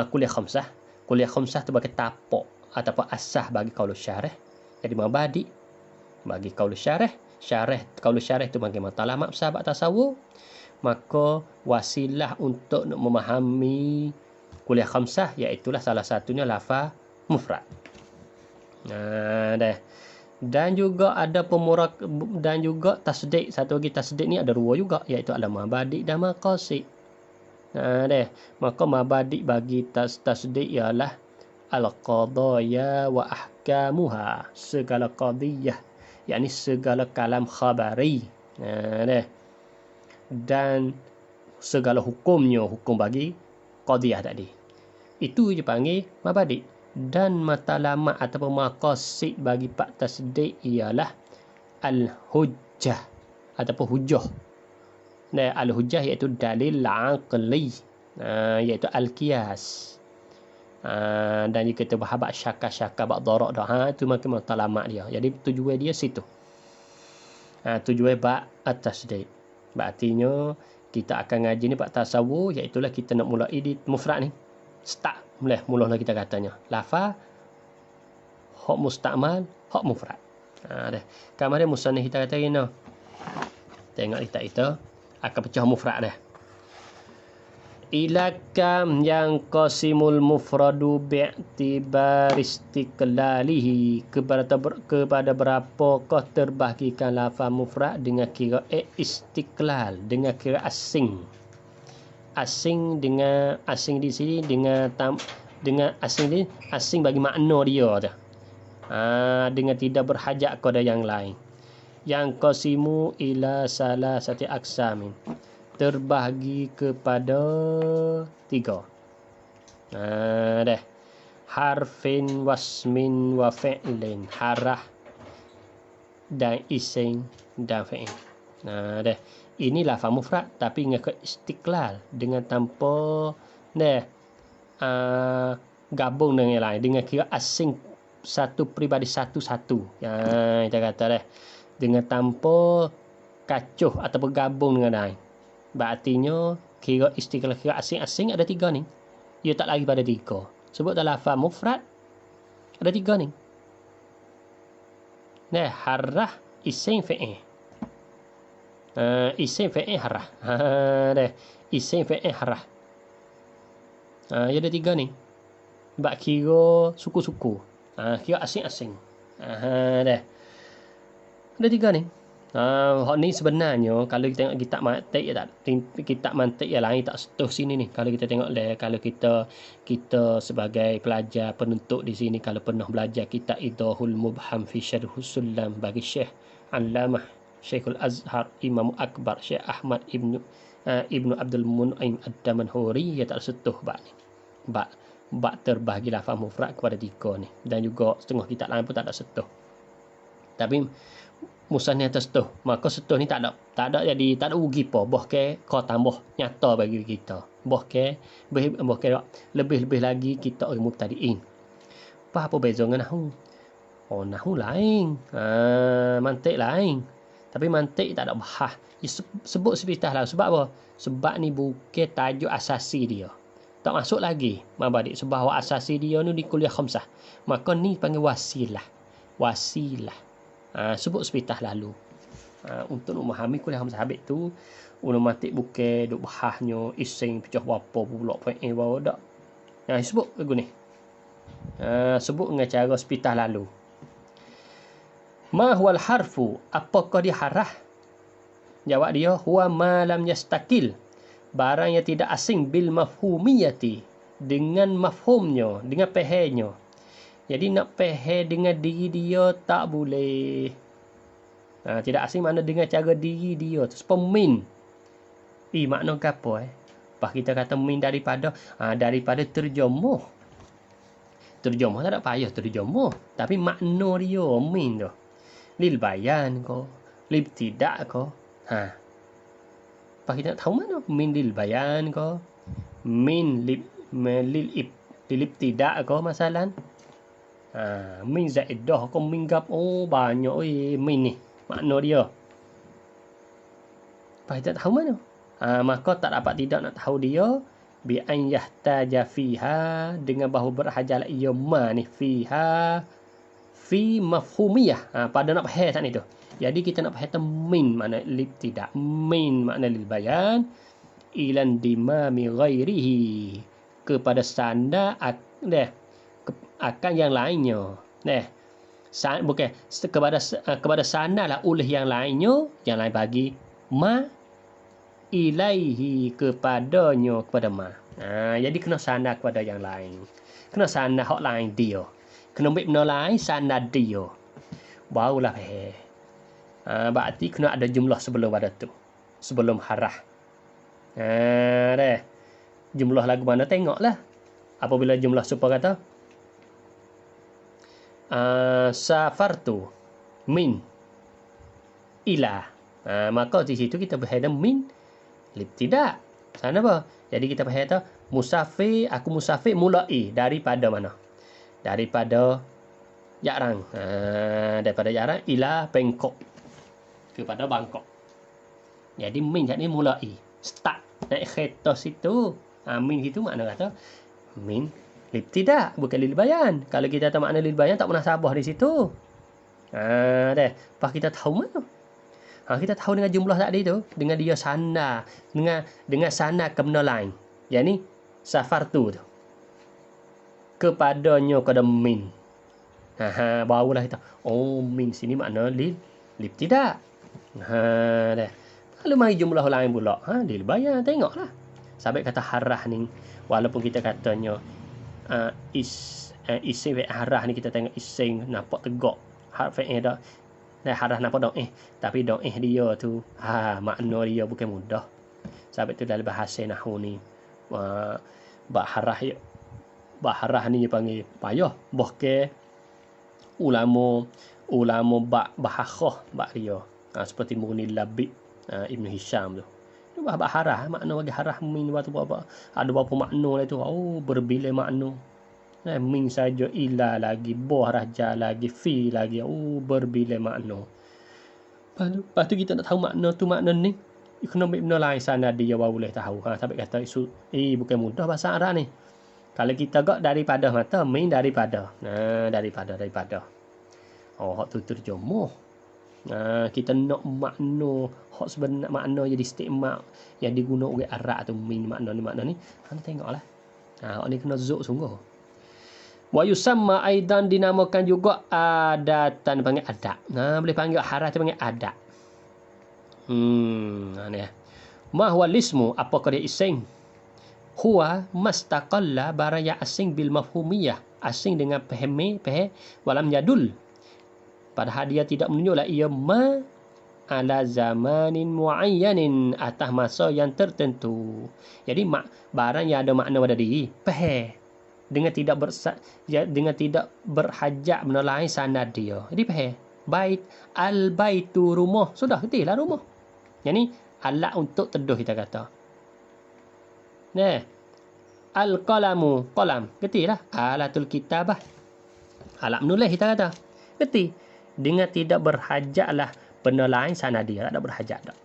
kuliah khamsah. Kuliah khamsah tu bagi tapak ataupun asas bagi qaulus syarih. Jadi mabadi bagi qaulus syarih. Qaulus syarih tu bagi matlamat sahabat tasawuf. Maka wasilah untuk nak memahami kuliah khamsah iaitu salah satunya lafaz mufrad. Dah. Dan juga ada pemurak dan juga tasdid. Satu lagi tasdid ni ada dua juga iaitu ada mabadi dan maqasid. Dah. Maka mabadi bagi tasdid ialah al-qadaya wa ahkamuha, segala qadiyah, yakni segala kalam khabari. Dah. Dan segala hukumnya, hukum bagi qadiyah tadi. Itu je panggil mabadi. Dan matlamat ataupun maqasid bagi pak tasdid ialah al-hujjah ataupun hujjah. Nah, al-hujjah iaitu dalil aqli, iaitu al-qiyas. Dan jika kita berhabak syaka bak darak dah, itu makin matlamat dia. Jadi tujuan dia situ. Tujuan bak at-tasdid. Artinya kita akan ngaji ni bak tasawuf, iaitu kita nak mulai di mufrad ni. Start mula kita katanya lafaz hak mustakmal, hak mufrad. Dah. Kemarin musannif kita kata gini. Tengok kita akan pecah mufrad dah. Ila kam yang qasimul mufradu bi'tibar istiqlalihi, kepada berapakah terbahagikan lafaz mufrad dengan kira istiqlal, dengan kira asing. Asing dengan asing di sini dengan asing bagi makna dia tu. Dengan tidak berhajat kepada yang lain. Yang qasimu ila salasati aqsamin, terbahagi kepada 3. Dah. Harfin wasmin wa fi'lin, harah dan isim dan fi'il. Dah. Ini lafaz mufrad tapi dengan istiqlal, dengan tanpa gabung dengan yang lain, dengan kira asing satu peribadi satu-satu. Kita kata dah, dengan tanpa kacuh atau bergabung dengan lain. Berartinya kira istiqlal, kira asing-asing ada 3 ni. Ia tak lagi pada 3. Sebut dalam lafaz mufrad ada 3 ni. Harah, isim, fi'il. Isim, fi'il, harah. Dah. Isim, fi'il, harah. Ia ada 3 ni. Bak kira suku-suku. Kira asing-asing. Dah. Ada 3 ni. Hak ni sebenarnya kalau kita tengok kitab mantik ya tak, kitab mantik yang lain tak setuh sini ni. Kalau kita tengok kalau kita sebagai pelajar penuntut di sini kalau pernah belajar kitab Idahul Mubham fi Syarh Sulam bagi Syekh Allamah Syekhul Azhar Imam Akbar Syekh Ahmad Ibnu Abdul Mun'im Ad-Damanhuri, ya tak setuh bab ni. Bab terbahagi lafaz mufrad kepada 3 ni, dan juga setengah kitab lain pun tak ada setuh. Tapi musannif atas setuh, maka setuh ni tak ada jadi tak ada ugi apa, boh ke kau tambah nyata bagi kita, boh ke lebih lagi kita orang mubtadiin. Apa beza dengan nahwu? Nahwu lain, mantik lain. Tapi mantik tak ada bahas. Sebut sepitah lah. Sebab apa? Sebab ni bukan tajuk asasi dia. Tak masuk lagi mabadi. Sebab asasi dia ni di kuliah khamsah. Maka ni panggil wasilah. Sebut sepitah lalu. Untuk memahami kuliah khamsah habis tu, ulamatik bukan duk bahasnya ising pecah berapa pula fa'il bawa dak. Sebut lagu ni. Sebut dengan cara sepitah lalu. Ma huwal harfu, apakah dia harah? Jawab dia, huwa ma lam yastakil, barang yang tidak asing bil mafhumiyati, dengan mafhumnya, dengan pahenya. Jadi nak pahal dengan diri dia tak boleh. Tidak asing makna dengan cara diri dia tu. Min. Makna apa Pas kita kata min daripada terjemuh. Terjemuh tak ada payah terjemuh, tapi makna dia min tu. Lil bayan ko, lil tidak ko. Pak kita tahu mana min lil bayan ko, min lil tidak ko masalan. Min zaidah ko, min gap banyak min ni makna dia. Apa kita tahu mana? Maka tak dapat tidak nak tahu dia bi an yahtaja fiha dengan bahawa berhajalah ia ma ni fiha fi mafhumiyah. Pada nak faham tak ni tu. Jadi kita nak faham min makna tidak, min makna lil bayan ilan dimami ghairihi kepada sanda akan yang lainnya. Bukan kepada sana lah oleh yang lainnya, yang lain bagi ma ilaihi kepadanya, kepada ma. Jadi kena sana kepada yang lain. Kena sana hak lain dia. Kena ambil benda lain sana dia. Barulah faham. Berarti kena ada jumlah sebelum pada tu. Sebelum harah. Jumlah lagu mana tengoklah. Apabila jumlah super kata safartu min ila. Maka di situ kita berhadap min tidak. Sana apa? Jadi kita berkata musafir, aku musafir mulai daripada mana? Daripada Yarang. Daripada Yarang ila Bangkok. Kepada Bangkok. Jadi min jadi mulai. Start naik kereta situ. Min itu makna kata min tidak, bukan lil bayan. Kalau kita tahu makna lil bayan tak pernah sabah di situ. Lepas kita tahu mana? Kita tahu dengan jumlah tadi tu, dengan dia sana, dengan sana ke benda lain. Yang ni safar tu. Kepadanya kada min. Barulah kita. Oh, min sini makna lil tidak. Lalu mari jumlah lain pula. Lil bayan, tengoklah. Sampai kata harah ni, walaupun kita katanya isim harah ni kita tengok isim nampak tegak. Harf dah. Harah nampak do'eh. Tapi do'eh dia tu, makna dia bukan mudah. Sebab tu dalam bahasa Nahwu ni, Harah ni dia panggil payah. Bahkan ulama bahakhoh dia. Seperti Mughni Labib, Ibn Hisham tu. Itu harah, makna bagi harah min tu apa? Ada berapa makna lah tu. Berbilai makna. Min saja ila lagi, boh raja lagi, fi lagi. Berbilai makna. Lepas tu kita nak tahu makna tu makna ni. Kena ambil benda lain sana dia baru boleh tahu. Sampai kata bukan mudah bahasa Arab ni. Kalau kita gak daripada mata, min daripada. Daripada. Hak tu terjemah. Kita nak makna hak sebenar makna jadi istimak yang digunakan oleh Arab tu min makna ni. Tengoklah. Hak ni kena zuk sungguh. Wa yusamma aidan dinamakan juga adatan, panggil adat. Boleh panggil harah tu panggil adat. Ni. Ma huwa ismu, apakah dia isim? Huwa mastaqalla baraya asing bil mafhumiyah, asing dengan faham walam yadul. Padahal dia tidak menunjuklah ia ma ala zamanin muayyanin, atas masa yang tertentu. Jadi barang yang ada makna pada diri faham dengan tidak berhajat benda lain sanad dia. Jadi faham. Bait, al-baitu rumah. Sudah ketilah rumah. Yang ni alat untuk teduh kita kata. Al-qalamu, qalam. Ketilah alatul kitabah. Alat menulis kita kata. Keti. Dengan tidak berhajatlah benda lain sanad dia, tak ada berhajat dak.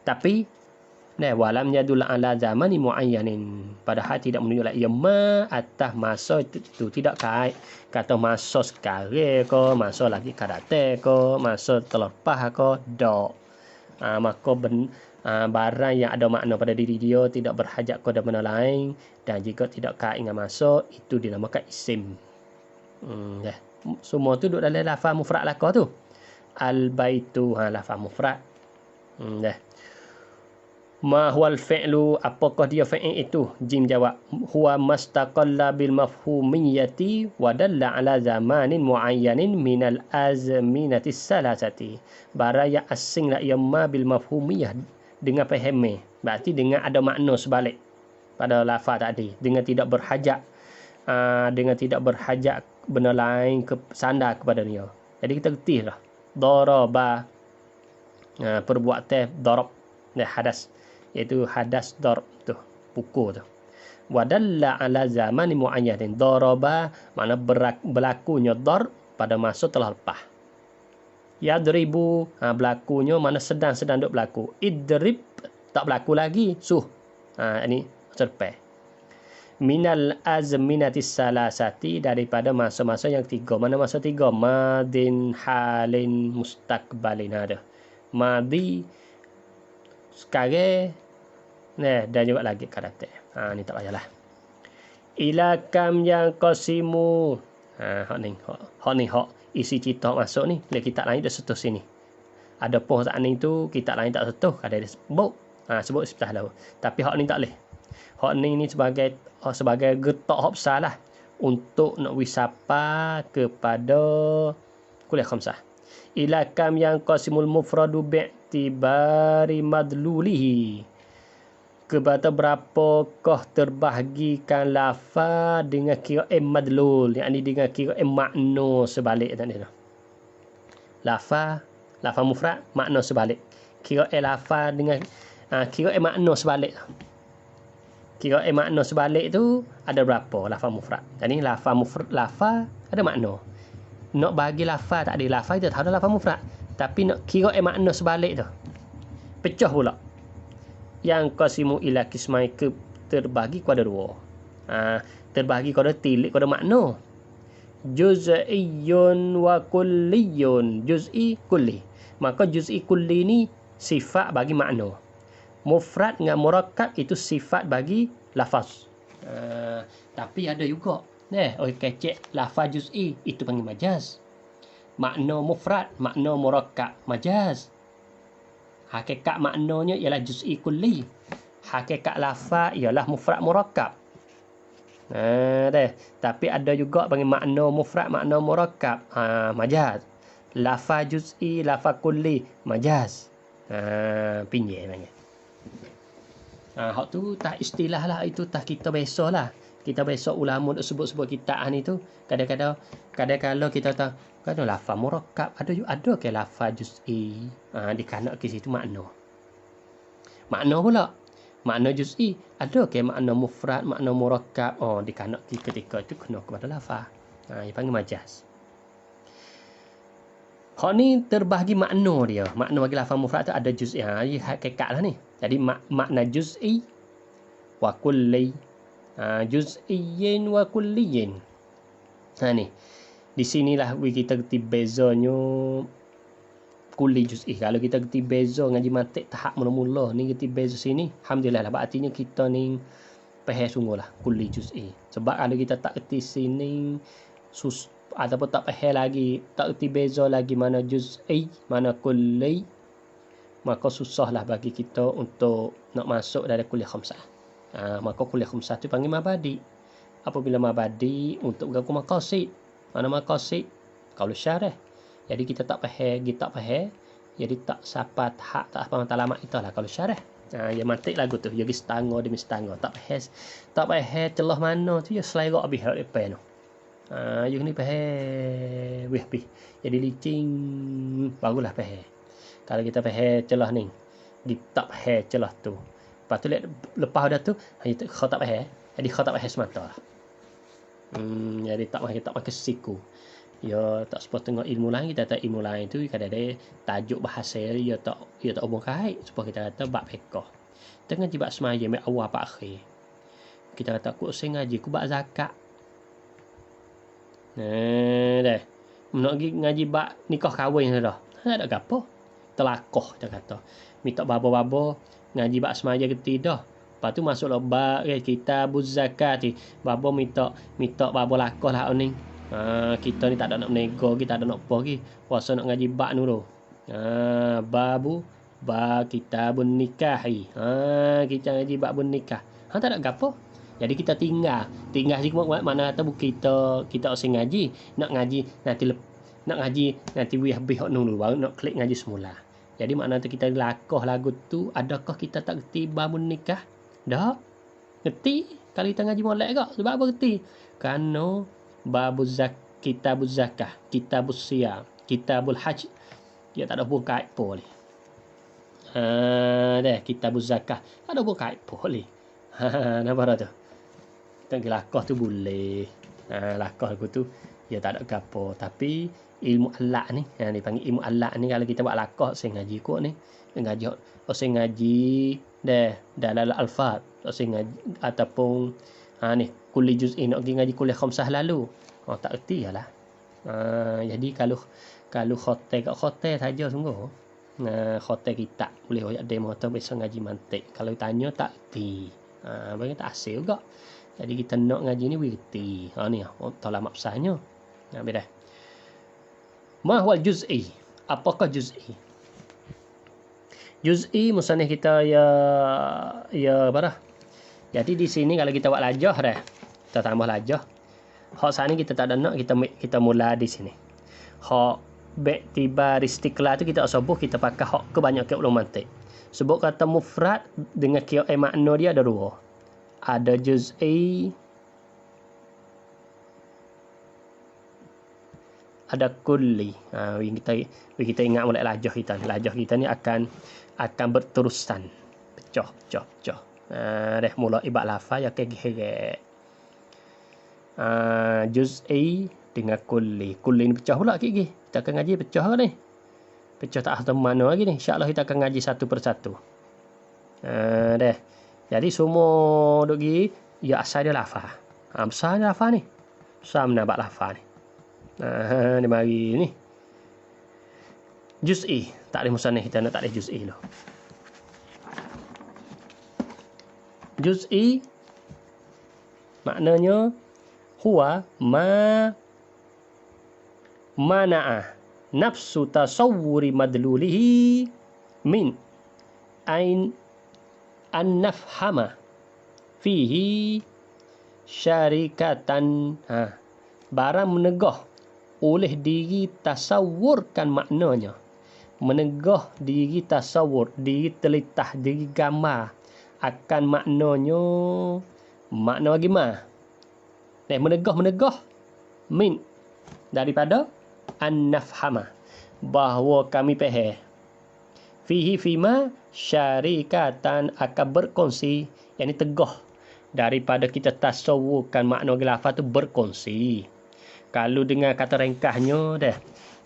Tapi walam yadul ala zamani muayyanin, padahal tidak menunjuklah ia atas masa itu tidak kait kata masa sekarang ke, masa lagi kadate ke, masa terlepas ke, dak. Maka barang yang ada makna pada diri dia tidak berhajat kepada benda lain, dan jika tidak kait dengan masa itu dinamakan isim. Semua tu duduk dalam lafaz mufrad lakah tu. Al-baitu lafaz mufrad. Ma huwal fi'lu, apakah dia fi'il itu? Jim jawab, huwa mastaqalla bil mafhumiyati wa dalla ala zamanin muayyanin minal azminati salasati. Baraya asing la yamma bil mafhumiyah, dengan faham, berarti dengan ada makna sebalik pada lafaz tadi, dengan tidak berhajat benda lain sandar kepada dia. Jadi kita getihlah daraba, perbuatan darab, hadas, iaitu hadas darab tu, pukul tu. Wadalla ala zamani muayyanin, daraba makna berlakunya darb pada masa telah lepas. Yadribu berlakunya mana sedang duk berlaku. Idrib tak berlaku lagi. Ini masa depan. Minal azminatis salasati, daripada masa-masa yang 3. Mana masa 3? Madin, halin, mustaqbalin. Ada madi sekarang, dan juga lagi akan datang. Ni tak payahlah. Ila kam yang qasimu. Hak ni isi cerita masuk ni, kitab lain dah sentuh sini. Ada pun saat ni tu kitab lain tak sentuh, ada dia sebut. Sebut sebelah lalu. Tapi hak ni tak boleh. Hak ni sebagai getak hak besar lah untuk nak wisapa kepada kuliah khamsah. Ila kam yang qasimul mufradu bi'tibari madlulihi. Kepada berapakah terbahagikan lafaz dengan kira madlul, yakni dengan kira makna sebalik tadi tu. Lafaz mufrad makna sebalik. Kira lafaz dengan kira makna sebalik. Kira makna sebalik tu ada berapa lafaz mufrad. Jadi lafaz ada makna. Nak bagi lafaz tak ada lafaz itu tak ada lafaz mufrad. Tapi nak kira makna sebalik tu. Pecah pula. Yang qasimu ila qismai terbagi kepada 2. Terbagi kepada tilik kepada makna. Juz'iyyun wa kulliyun. Juz'i kulli. Maka juz'i kulli ni sifat bagi makna. Mufrad dengan murakkab itu sifat bagi lafaz. Tapi ada juga kecek lafaz juz'i itu panggil majaz. Makna mufrad, makna murakkab, majaz. Hakikat maknanya ialah juz'i kulli. Hakikat lafaz ialah mufrad murakkab. Tapi ada juga panggil makna mufrad, makna murakkab, majaz. Lafaz juz'i, lafaz kulli, majaz. Pinjai panggil. Hak tu tak istilah lah, itu tak kita biasa lah. Kita biasa ulama duk sebut-sebut kitab ni tu. Kadang-kadang kita tahu kan lafaz murakkab, ada ke lafaz juz'i. Dikanak ke situ makna. Makna pula. Makna juz'i ada ke makna mufrad, makna murakkab. Dikanak ketika itu kena kepada lafaz. Yang panggil majaz. Hak ni terbahagi makna dia. Makna bagi lafaz mufrad tu ada juz'i. Ini hakikat lah ni. Jadi makna juz'i wa kulli. Juz'iyyin wa kulliyin. Ni. Di sinilah kita kerti bezanya kulli juz'i. Kalau kita kerti beza ngaji matik tahap mula-mula ni kerti beza sini, alhamdulillah lah. Artinya kita ni faham sungguh lah kulli juz'i. Sebab kalau kita tak kerti sini ataupun tak faham lagi, tak kerti beza lagi mana juz'i, mana kulli, maka susahlah bagi kita untuk nak masuk dari kuliah khamsah. Maka kuliah khamsah tu panggil mabadi. Apabila mabadi untuk berlaku maqasid. Mana maqasid? Qaul syarih. Jadi kita tak faham, jadi tak sapat hak, tak apa matlamat kita lah qaul syarih. Ya matik lagu tu, jadi setangga demi setangga. Tak faham celah mana tu ya selera habis hak depan tu. You ni faham wih. Jadi licin barulah faham. Kalau kita faham celah ni, kita tak faham celah tu. Lepas tu lepas dah tu kau tak faham. Jadi kau tak faham semata lah. Jadi tak pakai siku. Ya tak sebab tengok ilmu lain, kita tak ilmu lain tu kadang-kadang tajuk bahasa dia tak hubung kait. Sebab kita kata bab fiqh. Tengah jibak semaya mai awal pak akhir. Kita kata aku ngaji ku bab zakat. Dah. Nak ngaji bab nikah kahwin dah. Tak ada gapo. Telakoh kita kata. Minta babo-babo ngaji bab semaya ke dah. Lepas tu masuklah bab kitabuz zakat. Babo minta babo lakoh lah ni. Kita ni tak ada nak menego, kita tak ada nak apa lagi. Puasa nak ngaji bab dulu. Bab kitabun nikahi. Kita ngaji bab nikah. Tak ada gapo. Jadi kita tinggal sih mana kata kita usah ngaji, nak ngaji nanti habis hok dulu baru nak klik ngaji semula. Jadi makna tu kita lakoh lagu tu, adakah kita tak reti babun nikah? Dah. Ngerti kalau kita ngaji molek kak. Sebab apa reti? Kerana babuz kitabuz zakah, kitabus siyam, kitabul hajj dia tak ada buka apa ni. Dah kitabuz zakah tak ada buka apa ni. Nampak tu? Kita lakoh tu boleh. Lakoh lagu tu dia tak ada gapo, tapi ilmu alaq ni yang dipanggil ilmu alaq ni kalau kita buat lakoh saya ngaji kok ni ngaji Dalal alfaz ataupun ni kulli juz'in nak pergi ngaji kuliah khamsah lalu. Tak erti lah. Jadi kalau khotel kat khotel saja sungguh. Khotel kitab boleh royak demo atau biasa ngaji mantik. Kalau tanya tak erti. Bagi tak asal juga. Jadi kita nak ngaji ni wirti. Ni tolak maksanya. Beda. Ma huwal juz'i? Apakah juz'i? Juz'i musannif kita ya apa? Jadi di sini kalau kita buat lajah dah. Kita tambah lajah. Hak sana kita tak ada nak kita mula di sini. Hak tiba istiqlal tu kita asabuh kita pakai hak kebanyakan ulum mantik. Sebut kata mufrad dengan qiyai makna dia ada dua. Ada juz'i, ada kulli. Kita ingat mulai lajah kita. Lajah kita ni akan berterusan. Pecah. Dah mula ibad lafaz ya kegere. Juz'i dengan kulli. Kulli ni pecah pula gigi. Kita akan ngaji pecah ke ni? Pecah tak tahu mana lagi ni. Insya-Allah kita akan ngaji satu persatu. Dah. Jadi semua duk gigi ya asal dia lafaz. Besar dia lafaz ni. Besar menabak lafaz ni. Ni mari ni. Juz'i. Tak ada musannif kita nak tak ada juz'i lah. Juz'i maknanya huwa mana'a nafsu tasawwuri madlulihi min an nafhama fihi syarikatan. Barang menegah oleh diri tasawurkan maknanya. Menegah diri tasawur, diri telitah, diri gambar akan maknanya. Makna bagaimana? Menegah min daripada an-nafhama bahawa kami faham fihi fima syarikatan akan berkongsi, yang ini tegah daripada kita tasawurkan makna lafaz tu berkongsi. Kalau dengan kata ringkasnya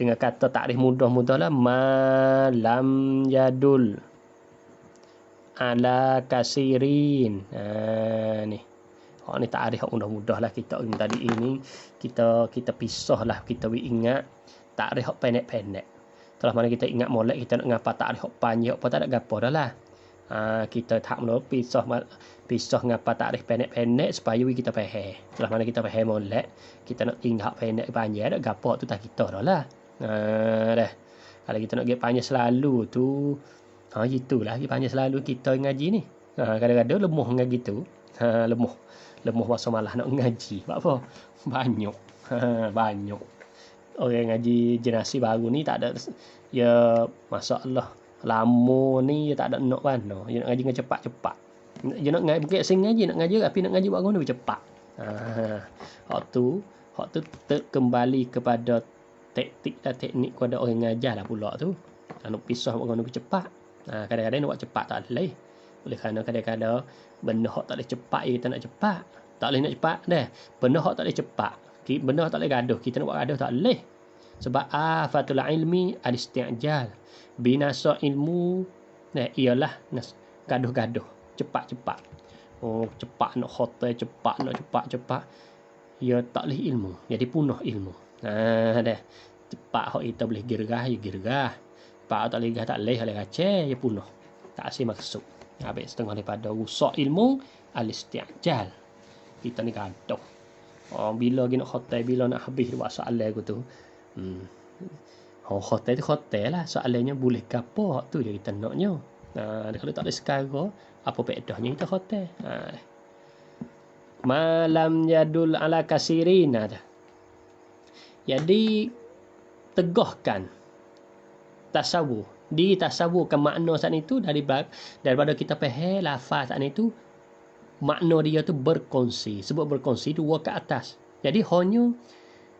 dengan kata takrif mudah-mudahlah malam yadul ala kasirin. Ni ni takrif mudah-mudah lah kita tadi ini kita pisah lah, kita ingat takrif pendek-pendek. Setelah mana kita ingat molek kita nak ngapa takrif panjang apa tak ada gapo dah lah. Kita tak mula pisah ngapa takrif pendek-pendek supaya kita faham. Setelah mana kita faham molek kita nak tinggal pendek panjang ada gapo tu tak kita dah lah. Dah. Kalau kita nak pergi panjang selalu tu gitulah pergi panjang selalu kita ngaji ni. Kadang-kadang lemah dengan gitu. Lemah masa malah nak ngaji. Apa? Banyak. Banyak. Orang ngaji generasi baru ni tak ada ya masalah lama ni dia tak ada nak mana. Dia nak ngaji dengan cepat-cepat. Dia nak ngaji bukan sing ngaji nak ngaji tapi nak ngaji buat guna cepat. Hak tu kembali kepada taktik dan teknik kepada orang ngajar lah pula tu. Nak pisah buat guna cepat. Kadang-kadang nak buat cepat tak boleh. Oleh kerana kadang-kadang benda hak tak boleh cepat kita nak cepat. Tak boleh nak cepat dah. Benda hak tak boleh cepat. Benda hak tak boleh gaduh. Kita nak buat gaduh tak boleh. Sebab afatul ilmi al-isti'jal. Binasa ilmu ialah gaduh-gaduh. Cepat-cepat. Cepat nak hotel, cepat. Ya tak boleh ilmu. Jadi punah ilmu. Dah. Cepat hak kita boleh gergah, ya gergah. Cepat tak boleh tak boleh kacau, ya punah. Tak asih maksud. Habis setengah daripada rusak ilmu al-isti'jal. Kita ni gaduh. Bila lagi nak hotel, bila nak habis buat soalan aku tu. Hotel tu hotel lah. Soalannya boleh ke apa tu je kita naknya. Kalau tak ada sekarang, apa faedahnya kita hotel? Malam yadul ala kasirin. Jadi tegahkan tasawur. Ditasawurkan makna saat itu daripada kita faham lafaz saat itu makna dia tu berkongsi. Sebab berkongsi dua ke atas. Jadi hanya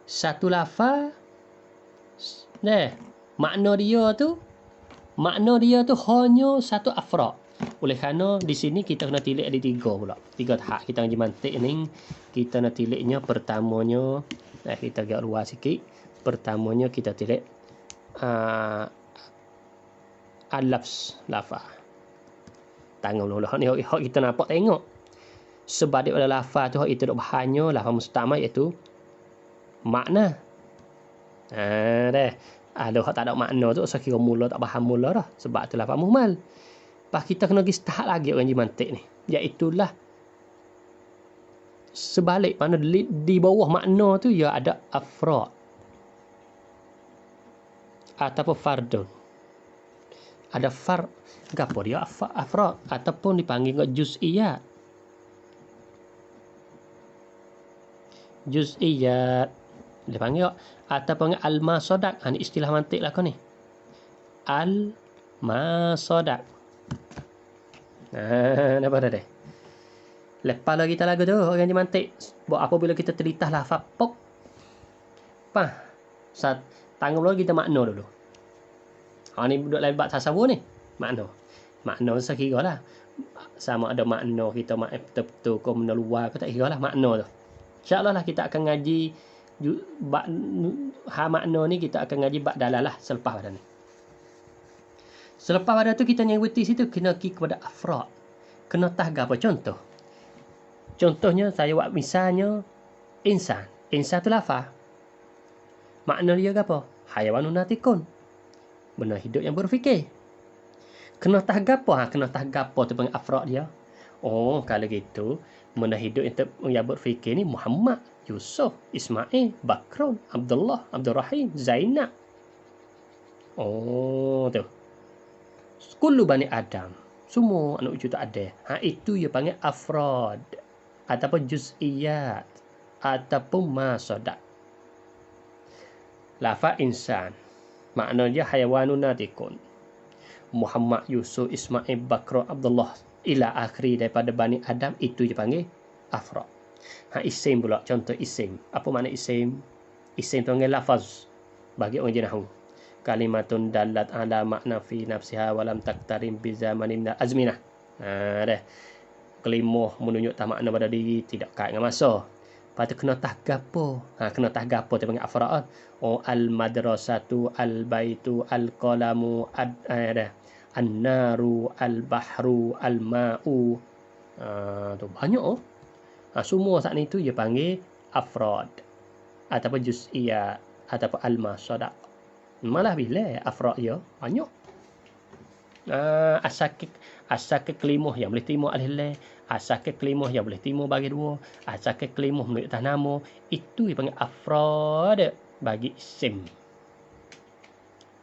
satu lafaz makna dia tu hanya satu afrad. Oleh kerana di sini kita kena tilik ada tiga tahap. Kita ngaji mantik ni kita nak tiliknya pertamanya kita agak luar sikit. Pertamanya kita tilik al-lafz lafaz. Tangan dulu. Hak ni hak kita nampak tengok. Sebab dia pada lafaz tu hak itu dok bahannya lafaz mustamal iaitu makna. Dah. Ada hak tak ada makna tu saya kira mula tak faham mula dah. Sebab tu lafaz muhmal. Pas kita kena pergi tahap lagi orang jimantik ni. Iaitulah sebalik mana di bawah makna tu ya ada afrad ataupun fardun. Ada gapo dia afrad ataupun dipanggil juz'iyat. Juz'iyat dipanggil ataupun al-masadak. Ini istilah mantik lah kau ni. Al-masadak. Apa dah deh? Lepas lagi kita lagu tu orang dimantik. Buat apa bila kita telitah lafaz pok. Tanggung dulu kita makna dulu. Ni duduk lain bab tasawuf ni. Makna saya kira lah. Sama ada makna kita betul-betul ke benda luar ke tak kira lah makna tu. InsyaAllah lah kita akan ngaji bab makna ni kita akan ngaji bab dalalah selepas pada ni. Selepas pada tu kita nyeweti situ kena pergi kepada afrad. Kena tahga apa contoh? Contohnya saya buat misalnya insan. Insan tu lafaz. Makna dia apa? Hayawanun natikun. Benda hidup yang berfikir. Kena tahga apa? Kena tahga apa tu panggil afrad dia. Oh, kalau gitu benda hidup yang berfikir ni Muhammad, Yusuf, Ismail, Bakrun, Abdullah, Abdul Rahim, Zainab. Oh, tu. Kullu bani Adam. Semua anak cucu tak ada. Itu dia panggil afrad. Ataupun juz'iyat. Ataupun masadak. Lafaz insan. Makna dia hayawanun natikun. Muhammad, Yusuf, Ismail, Bakr, Abdullah ila akhiri daripada Bani Adam itu dipanggil afrad. Isim pula. Contoh isim. Apa makna isim? Isim tu panggil lafaz. Bagi orang jinahu. Kalimatun dalat ala makna fi nafsiha walam taktarim bi zamanin azminah. Dah. Kelimah menunjuk tak makna pada diri, tidak kait dengan masa. Lepas tu kena tahgapo. Kena tahgapo tu panggil afrad. Oh, al-madrasatu, al-baitu, al-qalamu, an-naru, al-bahru, al-ma'u. Tu banyak. Semua saat ni tu dia panggil afrad. Ataupun juz'iyat. Ataupun al-masadak. Malah bila afrad dia banyak. Asal kelimah yang boleh timur alih-alih. Asal kelimah yang boleh timur bagi dua. Asal kelimah menurut atas nama. Itu dipanggil afrad bagi isim.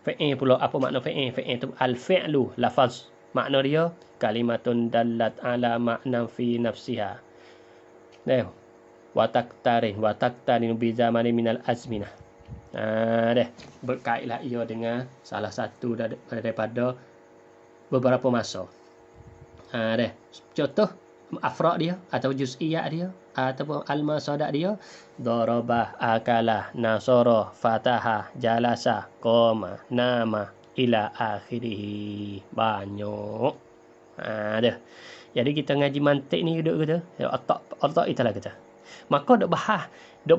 Fi'il pula. Apa makna fi'il? Fi'il itu al-fi'lu. Lafaz. Makna dia. Kalimatun dalat ala makna fi nafsiha. Wataktarin bizamani minal azminah. Berkaitlah ia dengan salah satu daripada beberapa masa. Contoh afrad dia atau juz'iyat dia ataupun al-masadak dia darabah, akalah, nasara, fataha, jalasa, qama, nama ila akhirih. Banyak. Jadi kita ngaji mantik ni duduk kata otak itulah kata. Maka dok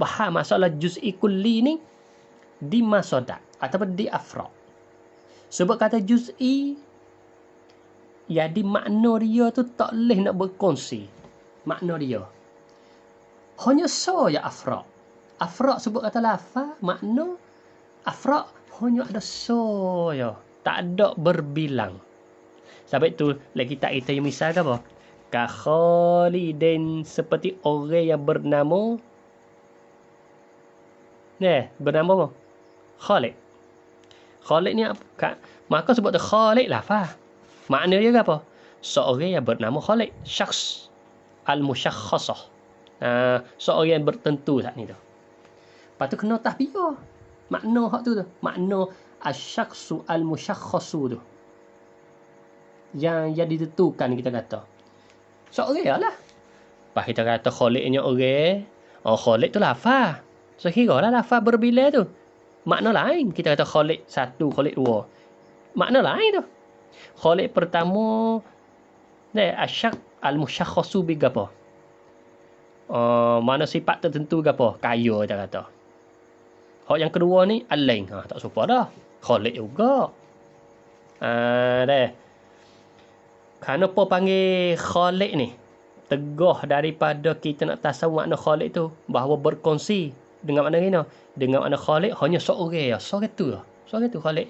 bahas masalah juz'i kulli ni di masadak ataupun di afrad. Sebab kata juz'i jadi makna dia tu tak boleh nak berkongsi. Makna dia hanya ya afrad. Afrad sebut kata lafaz, makna afrad hanya ada ya. Tak ada berbilang. Sebab itu lagi tak kita misal ke apa? Ka Khalidin, seperti orang yang bernama bernama apa? Khalid. Khalid ni apa? Maka sebut tu Khalid lafaz. Makna dia apa? Seorang yang bernama Khalid. Syakhs. Al-musyakhasah. Seorang yang bertentu saat ni tu. Lepas tu kena tahbiyah. Makna hak tu. Makna asyakhsu al-musyakhasu tu. Yang ditentukan kita kata. Seorang lah. Lepas kita kata Khalidnya orang. Khalid tu lafaz. So kira lah lafaz berbila tu. Makna lain. Kita kata Khalid satu, Khalid dua. Makna lain tu. Khalid pertama asyak al-musyakhasu bi gapo? Mana sifat tertentu gapo? Kaya kita kata. Hak yang kedua ni al-lain. Tak serupa dah. Khalid juga. Kenapa panggil khaliq ni? Tegah daripada kita nak tasawuf makna khaliq tu bahawa berkongsi dengan makna gini. Dengan makna khaliq hanya seorang ya, seorang tu lah. Seorang tu khaliq.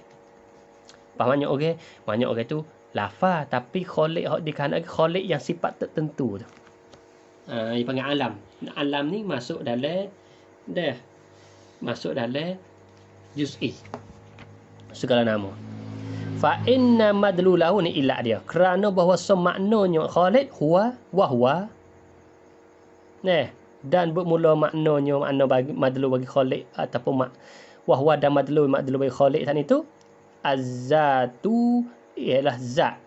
Banyak orang tu lafaz tapi khaliq hak dikanak khaliq yang sifat tertentu tu. Dia panggil alam. Alam ni masuk dalam juz'i. Segala nama. Fa inna madlulahu ni ilat dia. Kerana bahawa semaknanya khaliq huwa wa huwa. Dan bermula maknanya makna bagi madlu bagi khaliq ataupun wa huwa dan madlu bagi khaliq tadi tu az-zatu ialah zat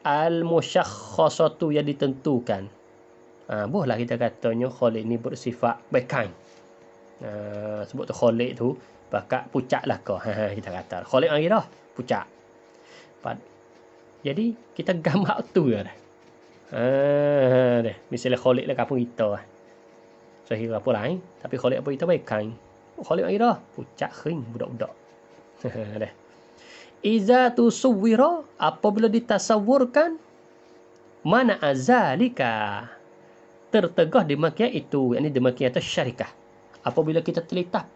al-musyakhkhasatu yang ditentukan. Bolehlah kita katanya khaliq ni bersifat bekan. Sebut tu khaliq tu bakat pucat lah kau. Kita kata khaliq lagi dah pucat. Jadi kita gambar tu dah. Misalnya khaliq lah kampung kita. Saya apa lain tapi khaliq apa kita bekan. Khaliq lagi dah pucat kering budak-budak. Dah. Iza tusawwira apabila ditasawurkan mana azalika tertegah demikian itu, yakni demikian atas syarikah. Apabila kita terletak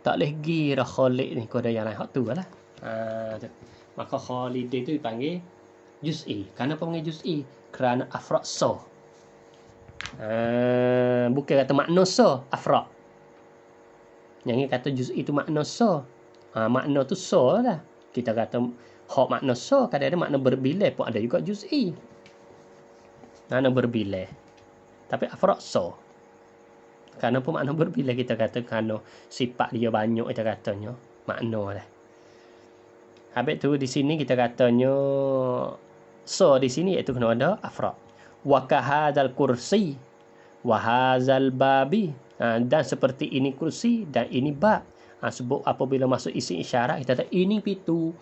tak boleh gira khaliq ni kau ada yang lain hak tu lah. Maka khalid itu dipanggil juz'i. Kenapa panggil juz'i? Kerana afrad so. Bukan kata makna so, afrad. Yang ini kata juz'i itu makna so. Makna tu so lah. Kita kata hak makna so, kadang-kadang makna berbilai pun ada juga juz'i. Makna berbilai. Tapi afrad so. Kerana pun makna berbilai kita kata kerana sifat dia banyak kita katanya makna lah. Habis tu di sini kita katanya so di sini iaitu kena ada afrad. Wa kahadzal kursi wa hadzal babi. Dan seperti ini kursi dan ini bab. Sebut apabila masuk isi isyarat kita kata ini pintu.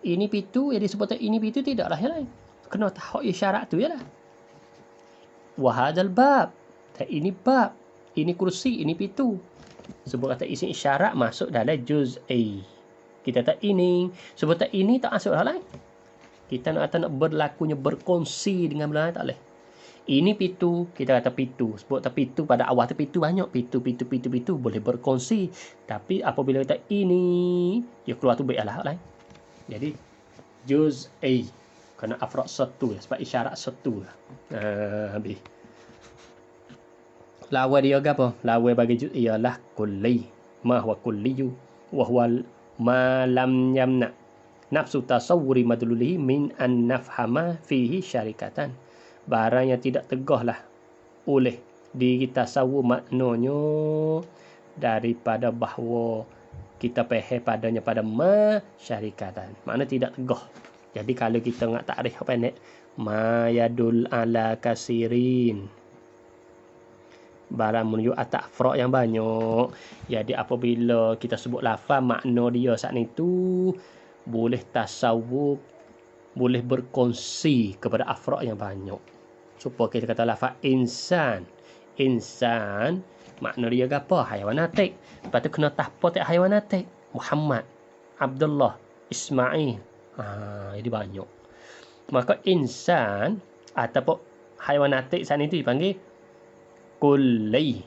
Ini pintu yang disebut ini pintu tidaklah yang lain. Kena tahu isyarat tu ialah. Wa hadzal bab. Dan ini bab, ini kursi, ini pintu. Sebut kata isi isyarat masuk dalam juz'i. Kita kata ini, sebut kata ini tak masuk dalam lain. Kita nak berlakunya berkongsi dengan benda lain tak boleh. Ini pintu, kita kata pintu. Sebut kata pintu pada awal tu pintu banyak. Pintu boleh berkongsi. Tapi apabila kata ini, dia keluar tu baik lah lain. Jadi juz'i. Kerana afrad satu lah. Sebab isyarat satu lah. Habis. Lawa dia apa? Lawa bagi juz'i ialah kulli. Ma huwa kulliyu. Wa huwa ma lam yamna. Nafsu tasawwuri madlulihi min an nafhama fihi syarikatan. Barang yang tidak tegahlah oleh diri tasawur maknanya daripada bahawa kita faham padanya pada masyarikatan. Makna tidak tegah. Jadi kalau kita nak takrif apa ni? Ma yadul ala kasirin. Barang menuju atas afrad yang banyak. Jadi apabila kita sebut lafaz makna dia saat itu boleh tasawur, boleh berkongsi kepada afrad yang banyak. Supaya kita kata lafaz insan. Insan makna dia apa? Hayawanatik. Lepas tu kena tahpo tak hayawanatik. Muhammad, Abdullah, Ismail. Jadi banyak. Maka insan ataupun hayawanatik saat itu dipanggil kulli.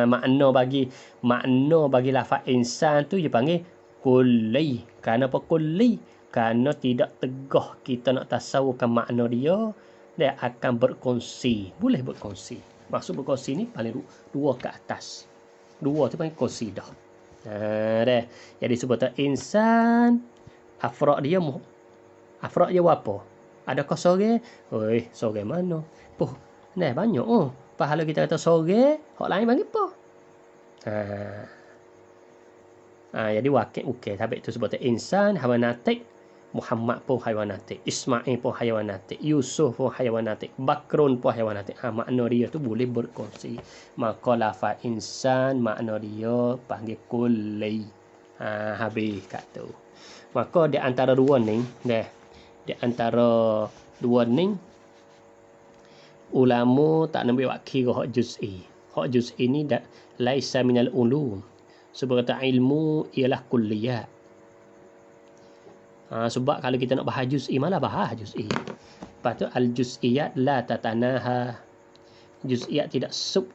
Makna bagi lafaz insan tu dipanggil kulli. Kenapa kulli? Kerana tidak tegah kita nak tasawurkan makna dia akan berkongsi. Boleh berkongsi. Maksud berkongsi ni paling dua ke atas. Dua tu paling kongsi dah. Jadi sebutan insan afrad dia apa? Adakah sore? Sore mana? Banyak pahala kita kata sore, hak lain panggil apa? Jadi wakil habis tu sebutan insan hawanatik. Muhammad pun hayawanatik, Ismail pun hayawanatik, Yusuf pun hayawanatik, Bakrun pun hayawanatik. Makna dia tu boleh berkongsi. Maka lafaz insan makna dia panggil kulli. Habis kat tu. Maka di antara dua ni, ulama tak nak buat kira hak juz'i. Hak juz'i ni laisa minal ulum. Sebab kata ilmu ialah kulliyat. Sebab kalau kita nak bahas juz'i, malah bahas juz'i. Lepas tu al-juz'iyat la tatanaha. Juz'iyat tidak sub.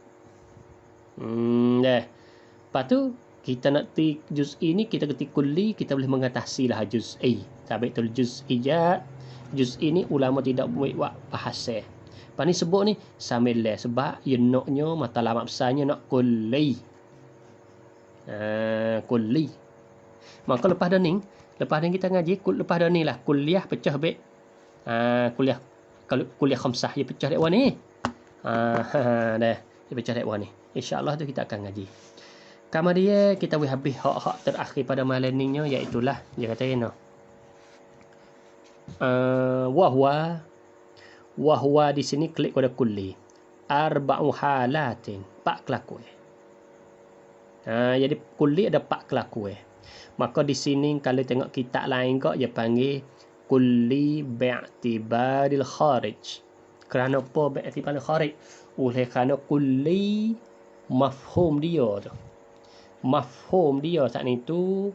Lepas tu kita nak juz'i ni, kita ketik kulli, kita boleh mengatasi lah juz'i. Tapi tu juz'iyat, juz'i ni ulama tidak buat bahasa. Lepas ni sebut ni sambil sebab ia naknya matlamat besarnya nak kulli. Kulli. Maka lepas dah ni kita ngaji, lepas dah ni lah kuliah pecah baik. Kuliah khamsah dia pecah dekat ni. Dah dia pecah dekat ni. Insya-Allah tu kita akan ngaji. Kemudian kita habis hak-hak terakhir pada malam ni nya, iaitu lah dia kata ni. Wahwa di sini klik pada kulli. Arba'u halatin, 4 kelakuan. Jadi kulli ada 4 kelakuan. Maka di sini kalau tengok kitab lain kok dia panggil kulli bi'tibaril kharij. Kerana apa bi'tibaril kharij? Oleh kerana kulli mafhum dia tu. Mafhum dia saat itu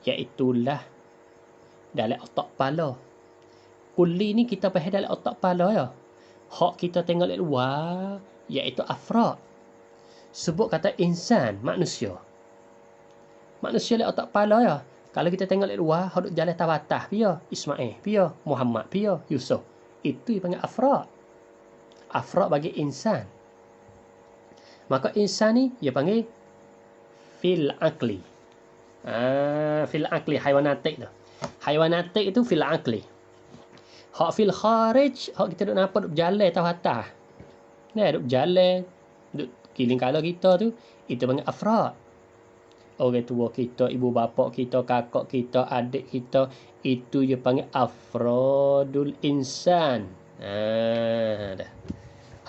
iaitulah dalam otak kepala. Kulli ni kita faham dalam otak kepala ya. Hak kita tengok dari luar iaitu afrad. Sebut kata insan, manusia. Manusia dalam otak kepala ya. Kalau kita tengok dari luar, hak duk jalan tabatah pia, Ismail pia, Muhammad pia, Yusuf. Itu dipanggil afrad. Afrad bagi insan. Maka insan ni dia panggil fil aqli. Fil aqli hayawanatik tu. Hayawanatik itu fil aqli. Hak fil kharij, hak kita duk nampak duk berjalan atas atas. Duk berjalan, duk kiling kala kita tu, itu panggil afrad. Orang tua kita, ibu bapa kita, kakak kita, adik kita, itu dia panggil afradul insan. Dah.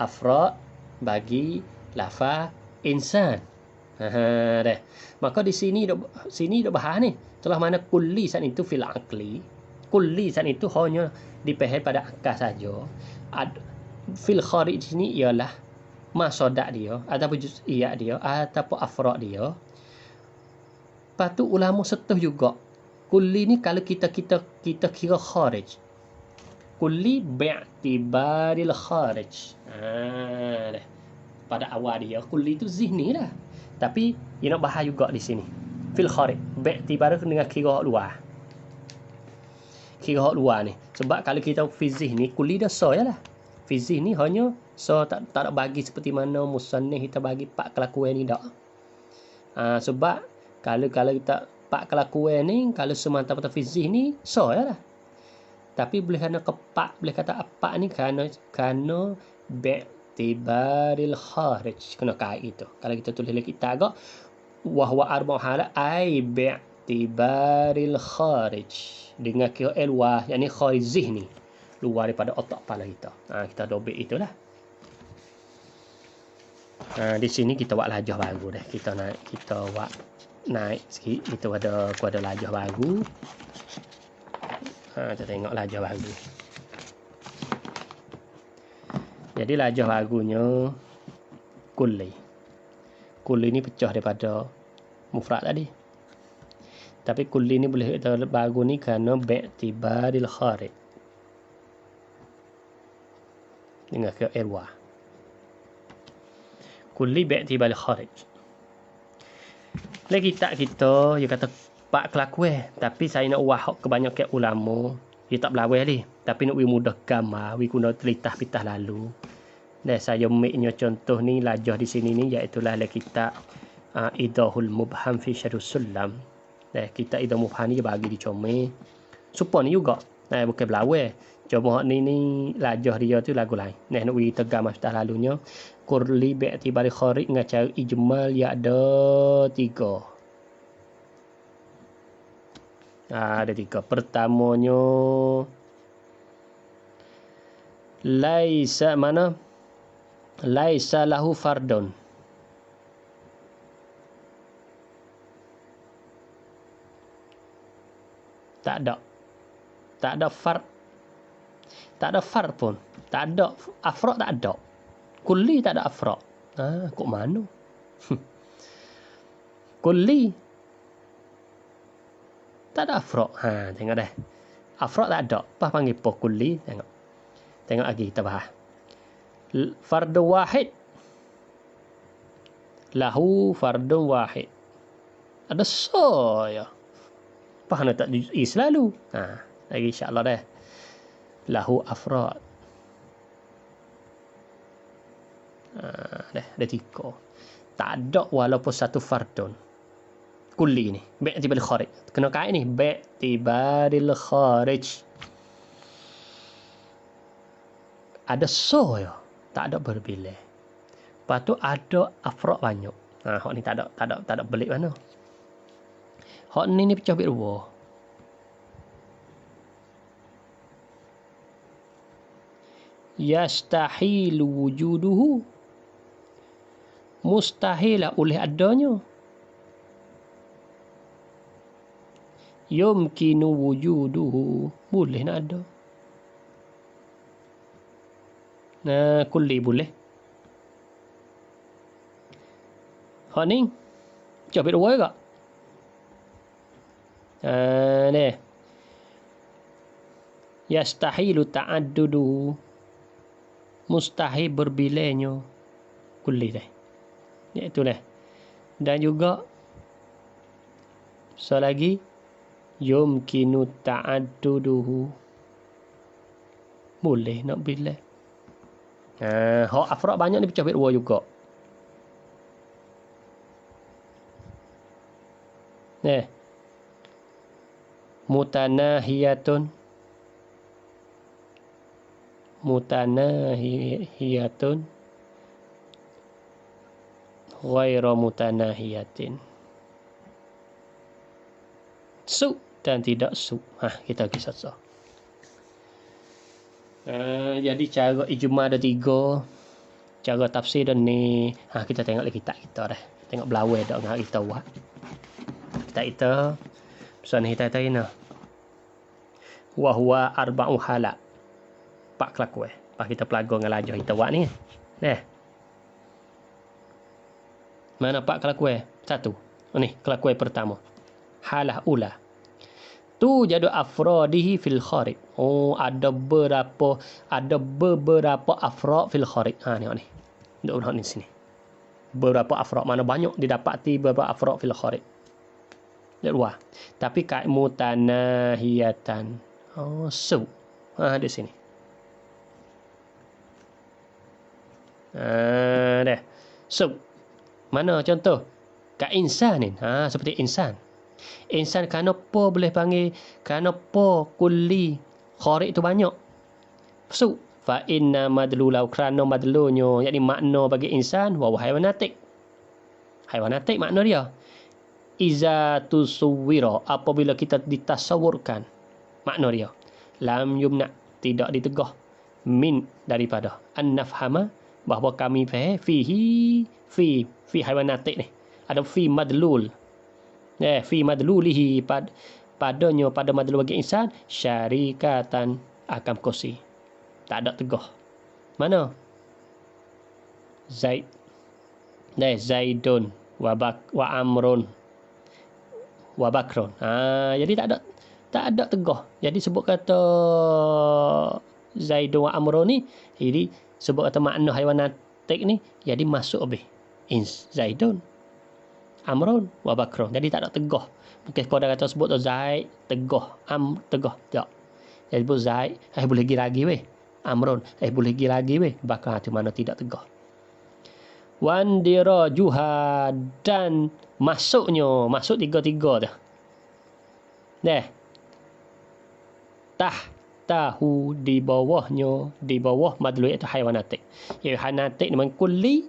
Afrad bagi lafaz insan. Dah. Maka di sini duk bahas ni. Telah mana kulli saat itu fil aqli. Kulli saat itu hanya dipahami pada akal saja. Fil kharij ni ialah masodak dia ataupun juz'iyat dia ataupun afrad dia. Lepas tu ulama setuh juga. Kulli ni kalau kita kira kharij. Kulli bi'tibaril kharij. Dah. Pada awal dia kulli tu zihni lah. Tapi dia nak bahas juga di sini. Fil kharij. Bi'tibar dengan kira luar. Kira luar ni. Sebab kalau kita fizih ni kulli dah so je lah. Fizih ni hanya so tak ada bagi seperti mana musannif kita bagi 4 kelakuan ni dak. Sebab kalau kita 4 kelakuan ni, kalau semata-mata fizih ni so je lah. Tapi boleh kena kepak, boleh kata apa ni kerana bi'tibaril kharij, kena kait itu. Kalau kita tulis dalam kitab agak wahwa arba'u halat ai bi'tibaril kharij, dengan kira luar, yakni kharij zihni, luar daripada otak kepala kita. Kita dobek itulah. Di sini kita buat lajah baru dah. Kita buat naik sikit. Kita ada lajah baru. Kita tengok lajah baru. Jadi lajah barunya kulli. Kulli ni pecah daripada mufrad tadi. Tapi kulli ni boleh kita baru ni kerana bi'tibaril kharij. Dengan ke irwa. Kulli bi'tibaril kharij. Lagi kitab kita dia kata 4 kelakuan, tapi saya nak wahak kebanyakan ulama dia tak berlawan ni, tapi nak mudah gambar, guna telitah-pitah lalu. Dan saya ambilnya contoh ni lajah di sini ni iaitu lah kitab Idahul Mubham fi Syarhus Sulam. Dan kitab Idahul Mubham ni dia bagi dicomel. Supaya ni juga. Bukan berlawan. Cuma ni lajah dia tu lagu lain. Nak kita gambar pitah lalunya. Kulli bi'tibari kharij dengan cara ijmal ya ada 3. Ada 3. Pertamanya laisa mana? Laisa lahu fardun. Tak ada fard. Tak ada fard pun. Tak ada afrad, tak ada. Kulli tak ada afrad. Kok mana? Kulli Tak ada afrod. Tengok dah. Afrod tak ada. Apa panggil apa kulli? Tengok lagi kita bahas. Fardu wahid. Lahu fardu wahid. Ada so ya. Apa nak tak juz'i selalu? Lagi insya-Allah dah. Lahu afrad. Dah 3. Tak ada walaupun satu fardun. Kulli ni. Bi'tibaril kharij. Kena kait ni. Bi'tibaril kharij. Ada so ya. Tak ada berbilih. Lepas tu ada afrad banyak. Hak ni tak ada belik mana. Hak ni pecah bit dua. Yastahilu wujuduhu. Mustahil oleh adanya. Yumkinu wujuduhu. Boleh nak ada. Kulli boleh. Hak ni pecah bit dua juga. Ni. Yastahilu ta'addudu. Mustahil berbilainya. Kulli dah. Iaitu dah. Dan juga lagi yumkinu ta'adduduhu. Boleh nak bilai. Hak afrad banyak ni pecah bit dua juga. Mutanahiyatun ghairu mutanahiyatin. Su dan tidak su. Kita pergi saja. Jadi cara ijma ada 3. Cara tafsir dan ni. Kita tengok lagi kitab kita dah. Tengok belawai dak dengan kita buat. Kita pesan kita tadi nah. Wa huwa arba'u halat. 4 kelakuan. Pas kita pelago dengan lajah kita buat ni. Mana 4 kelakuan? 1. Ni kelakuan pertama. Halah ula. Tu jadu afradihi fil kharij. Ada beberapa afrad fil kharij. Tengok ni. Duduk ni sini. Beberapa afrad. Mana banyak didapati beberapa afrad fil kharij. Luar. Tapi kat mutanahiyatan. Su. Di sini. Dah. Su. Mana contoh? Kat insan ni. Seperti insan. Insan kenapa boleh panggil? Kenapa kulli kharij tu banyak? Su. Fa inna madlulau kerana madlunyo. Yakni makna bagi insan. Wa hayawanatik. Hayawanatik makna dia. Iza tusuwira, apabila kita ditasawurkan, makna dia lam yumna, tidak ditegah, min daripada an-nafhama, bahawa kami faham fi haywanatik ni ada fi madlul, fi madlulihi padanya pada madlul bagi insan syarikatan akan kosi, tak ada tegah. Mana Zaidun wa Amrun wa Bakron. Jadi tak ada tegah. Jadi sebut kata Zaidun wa Amrun ni, jadi sebut kata makna haywanatik ni, jadi masuk habis. Zaidun, Amrun wa Bakron. Jadi tak ada tegah. Mungkin kau dah kata sebut tu Zaid, tegah, tegah. Tak. Jadi sebut Zaid, boleh lagi weh. Amrun, boleh lagi weh. Bakron tu mana tidak tegah. Wandirajuha, dan masuk 3-3 dah. Tahtahu, di bawah madlul iaitu haywanatik. Haywanatik dengan kulli.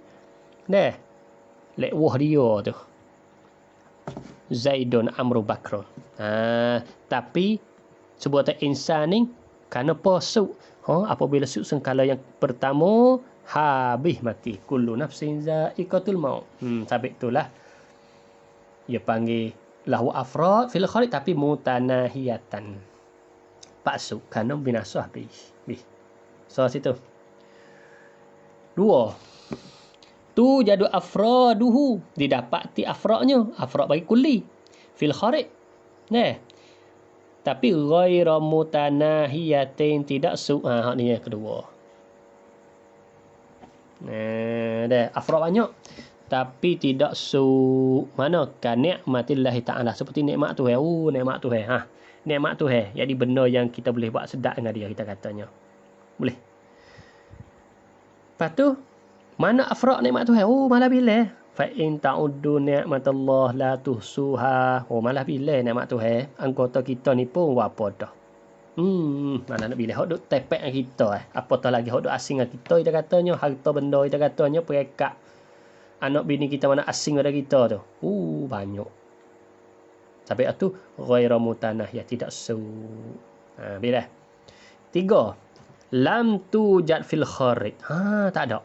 Lewah dia tu. Zaidun Amru Bakron. Tapi sebutan insan ni kenapa su? Apabila su sengkala yang pertama habis mati. Kullu nafsin za'iqatul maut. Sabit itulah. Dia panggil lahu afrad fil kharij tapi mutanahiyatan. Paksu kerana binasa habis. So situ. 2. Tu jadu afraduhu, didapati afradnya, afrad bagi kulli fil kharij. Tapi ghairu mutanahiyatin, tidak hak ni yang kedua. Dah afrod banyak tapi tidak mana kan nikmatillah taala, seperti nikmat Tuhan. Nikmat Tuhan. Nikmat Tuhan. Jadi benda yang kita boleh buat sedap dengan dia, kita katanya. Boleh. Lepas tu mana afrod nikmat Tuhan? Malah bila fa in ta'uddu ni'matallah la tuhsuha. Malah bila nikmat Tuhan, anggota kita ni pun apa dah. Mana nak bila hok duk tepek dengan kita apatah lagi hok duk asing dengan kita katanya, harta benda kita katanya, perekat anak bini kita mana asing pada kita tu. Banyak. Sampai tu ghairu mutanah, ya tidak bila. 3, lam tujad fil kharij. Tak ada.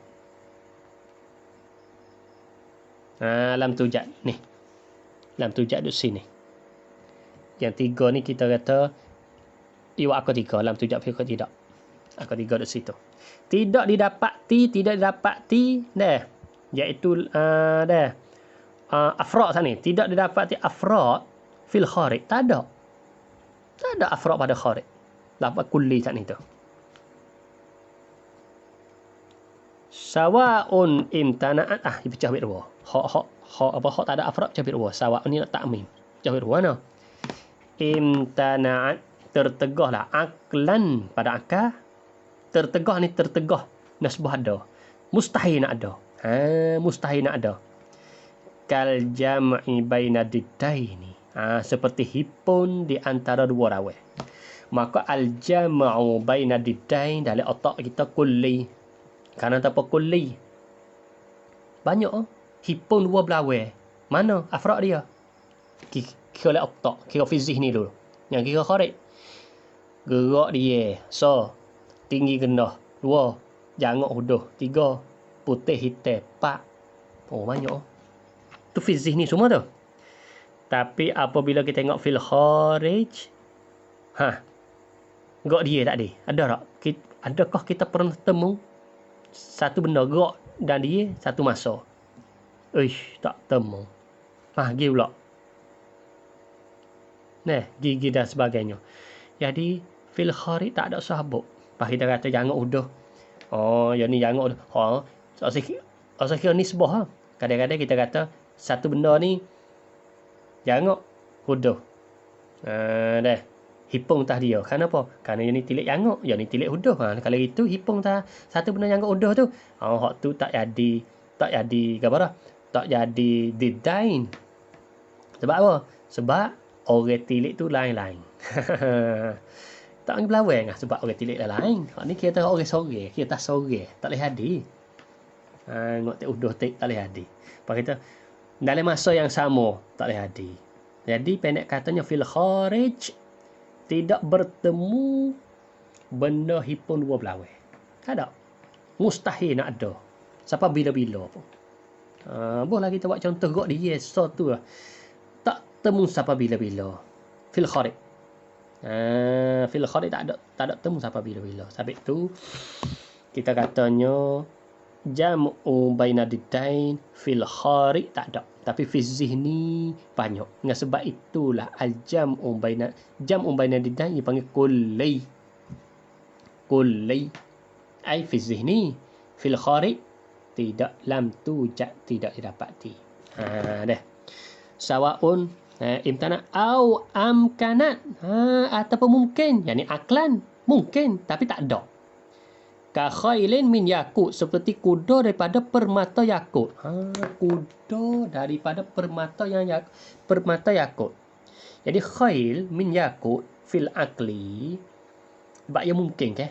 Lam tujad ni. Lam tujad duduk sini. Yang 3 ni kita kata iwak aku 3, lam tujad fil kharij tidak. Aku 3 duduk situ. Tidak didapati dah. Iaitu afrod sana. Tidak didapati afrod fil kharij. Tak ada afrod pada kharij. Lafaz kulli sana itu. Sawa'un imtana'at. Dipecah bit dua. Hak tak ada afrod pecah bit dua. Sawa'un ni nak takmim. Pecah bit dua nah. Imtana'at, tertegahlah aklan pada akal. Tertegah ni tertegah nasbah ada. Mustahil nak ada. Mustahil nak ada. Kal jam'i baina diddaini. Seperti hipun di antara dua raweh. Maka al jam'u baina diddain dalam otak kita kulli. Karena tanpa kulli banyak hipun dua belaweh. Mana afrad dia? Kira otak, kira fizik ni dulu. Yang kira kharij. Gerak dia. Tinggi rendah. 2, jangok huduh. 3, putih hitam. 4. Banyak. Tu fizik ni semua tu. Tapi apabila kita tengok fil kharij, gerak dia tak ada. Ada tak? Adakah kita pernah temu satu benda gerak dan dia satu masa? Tak temu. Gigi pula. Gigi dan sebagainya. Jadi fil kharij tak ada sahabat. Pas kita kata jangok udah. Yang ni jangok udah. Saya kira nisbah. Kadang-kadang kita kata satu benda ni jangok udah. Dah. Hipung tah dia. Kenapa? Kerana yang ni tilik jangok, yang ni tilik udah. Kalau itu hipung tah satu benda jangok udah tu. Hak tu tak jadi apa dah? Tak jadi didain. Sebab apa? Sebab orang tilik tu lain-lain. Tak pergi belawang sebab orang tilik lain. Hak ni kita orang sore, kita sore, tak boleh hadir. Ngok tak udah tak boleh hadir. Pak kita dalam masa yang sama tak boleh hadir. Jadi pendek katanya fil kharij tidak bertemu benda hipun dua belawang. Tak ada. Mustahil nak ada. Sampai bila-bila pun. Bolehlah kita buat contoh gok dia tu lah. Tak temu sampai bila-bila. Fil kharij. Fil kharij tak ada temu sampai bila-bila. Sebab tu kita katanya jam'u baina diddain fil kharij tak ada. Tapi fi zihni banyak. Dengan sebab itulah jam'u baina diddain dipanggil kulli. Kulli ai fi zihni fil kharij tidak lam tujad, tidak didapati. Dah. Sawa'un imtana au amkanat. Ataupun mungkin, yakni aklan mungkin tapi tak ada. Ka khailin min yakut, seperti kuda daripada permata yakut. Kuda daripada permata yakut. Jadi khail min yakut fil akli. Sebab ia mungkin ke?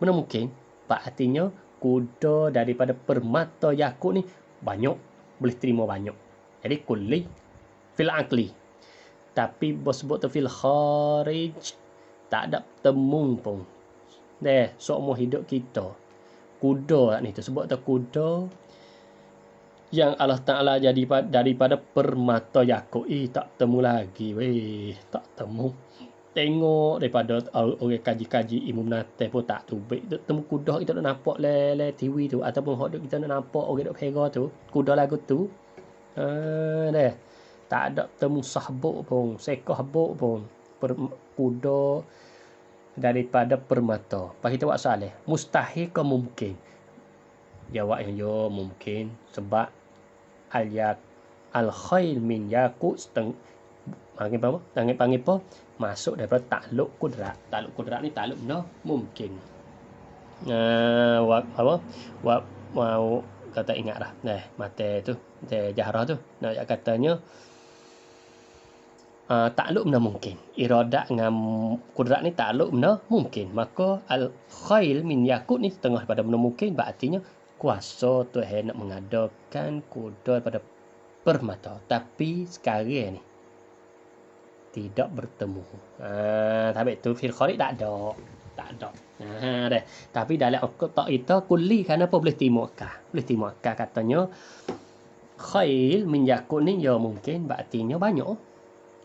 Mana mungkin? Artinya kuda daripada permata yakut ni banyak, boleh terima banyak. Jadi kulli fil akli. Tapi bos sebut tu fil kharij tak ada temu pun. Seumur hidup kita. Kuda ni tu sebut tu kuda yang Allah Ta'ala jadi daripada permata yakut. Tak temu lagi. Tak temu. Tengok daripada orang kaji-kaji ilmu menatih pun tak tu. Temu kuda kita nak nampak le TV tu. Ataupun kita nak nampak orang duk pera tu. Kuda lagu tu. Tak ada temu sahbuk pun. Sekoh habuk pun. kuda daripada permata. Pak kita buat soalan, mustahil ke mungkin? Jawabnya yo mungkin, sebab al-khail min yakut panggil apa? Masuk daripada takluk kudrat. Takluk kudrat ni takluk benda mungkin. Mau kata ingat dah. Mata tu, mata jahrah tu. Nak katanya takluk benda mungkin. Iradat dengan kudrat ni takluk benda mungkin. Maka al-khail min yakut ni setengah daripada benda mungkin, berartinya kuasa Tuhan nak mengadakan kuda pada permata. Tapi sekarang ni tidak bertemu. Tapi tu fil kharij tak ada. Dah. Tapi dalam otak kita kulli kenapa boleh timuakah? Boleh timuakah katanya khail min yakut ni ya mungkin berartinya banyak.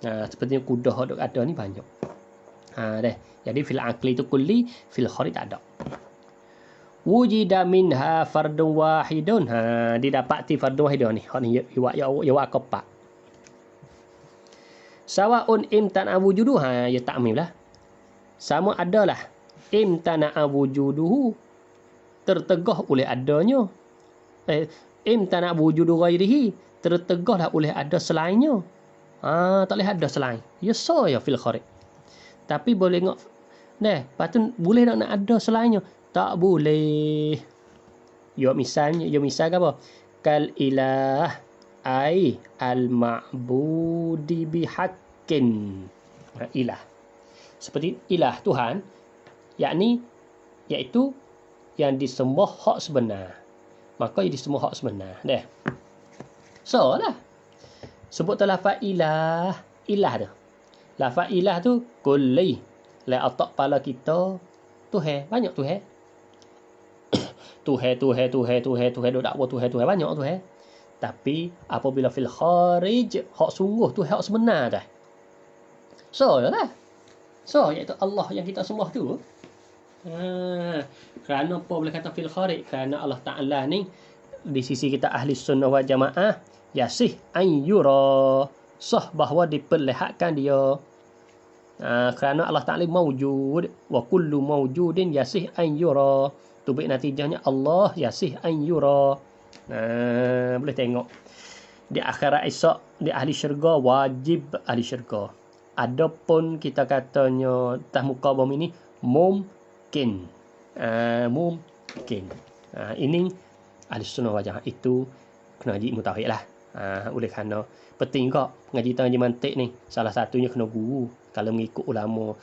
Seperti kuda dok ada ni banyak. Dah. Jadi fil aqli tu kulli, fil kharij tak ada. Wujida minha fardun wahidun. Didapati fardun wahidun ni. Hak ni ya qapak. Sawaun imtana wujuduhu. Ya ta'mim lah. Sama adalah imtana wujuduhu, tertegah oleh adanya. Imtana wujudu ghairihi, tertegahlah oleh ada selainnya. Tak boleh ada selain. Ya so ya fil kharij. Tapi boleh ngok. Lepas tu boleh nak ada selainnya. Tak boleh. Yo misal apa? Kal ilah ai al ma'budi bihaqqin. Ilah. Seperti ilah Tuhan, iaitu yang disembah hak sebenar. Maka yang disembah hak sebenar. Dah. So lah. Sebut lafaz ilah tu. Lafaz ilah tu kulli. La atak pala kita Tuhan, banyak Tuhan. Tuhan dok dakwa Tuhan banyak Tuhan. Tapi apabila fil kharij, hak sungguh tu hak sebenar dah. So lah. So iaitu Allah yang kita sembah tu. Kerana apa boleh kata fil kharij? Kerana Allah Ta'ala ni di sisi kita ahli sunnah wal jamaah yasih an yura, sah bahawa diperlihatkan dia. Kerana Allah Ta'ala mawjud, wa kullu mawjudin yasih an yura. Tubik natijahnya Allah yasih an yura. Boleh tengok di akhirat esok di ahli syurga, wajib ahli syurga. Adapun kita katanya atas muka bumi ni mungkin. Mungkin. Ini ahli sunnah wal jamaah itu kena haji mutawhid lah. Oleh kerana penting kok ngaji tangan mantik ni. Salah satunya kena guru. Kalau mengikut ulama,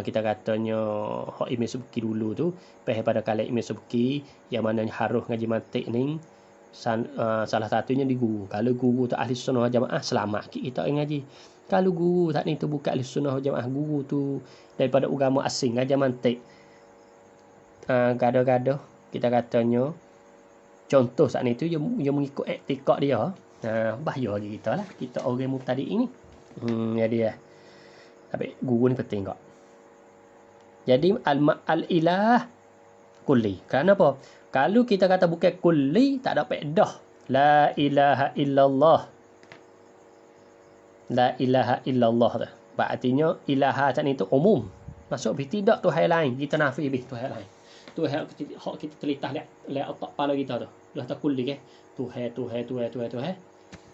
kita katanya hak Ibn Subki dulu tu, pada kala Ibn Subki yang mana harus ngaji mantik ni, salah satunya di guru. Kalau guru tu ahli sunnah wal jamaah, selamat kita ngaji. Kalau guru tak ni tu bukan ahli sunnah wal jamaah, guru tu daripada agama asing ngaji mantik, gaduh-gaduh kita katanya contoh saat ni tu dia mengikut etikad dia. Bahaya lagi kita lah, kita orang mubtadi ini. Jadi tapi guru ni penting kok. Jadi al-ilah kulli. Kerana apa? Kalau kita kata bukan kulli, tak ada pedah. La ilaha illallah. La ilaha illallah tu. Artinya ilaha saat ni tu umum. Masuk tidak Tuhan lain. Kita nafi Tuhan lain. Tuhan hak kita telitah lihat otak kepala kita tu. Dah tak kulli ke? Tuhan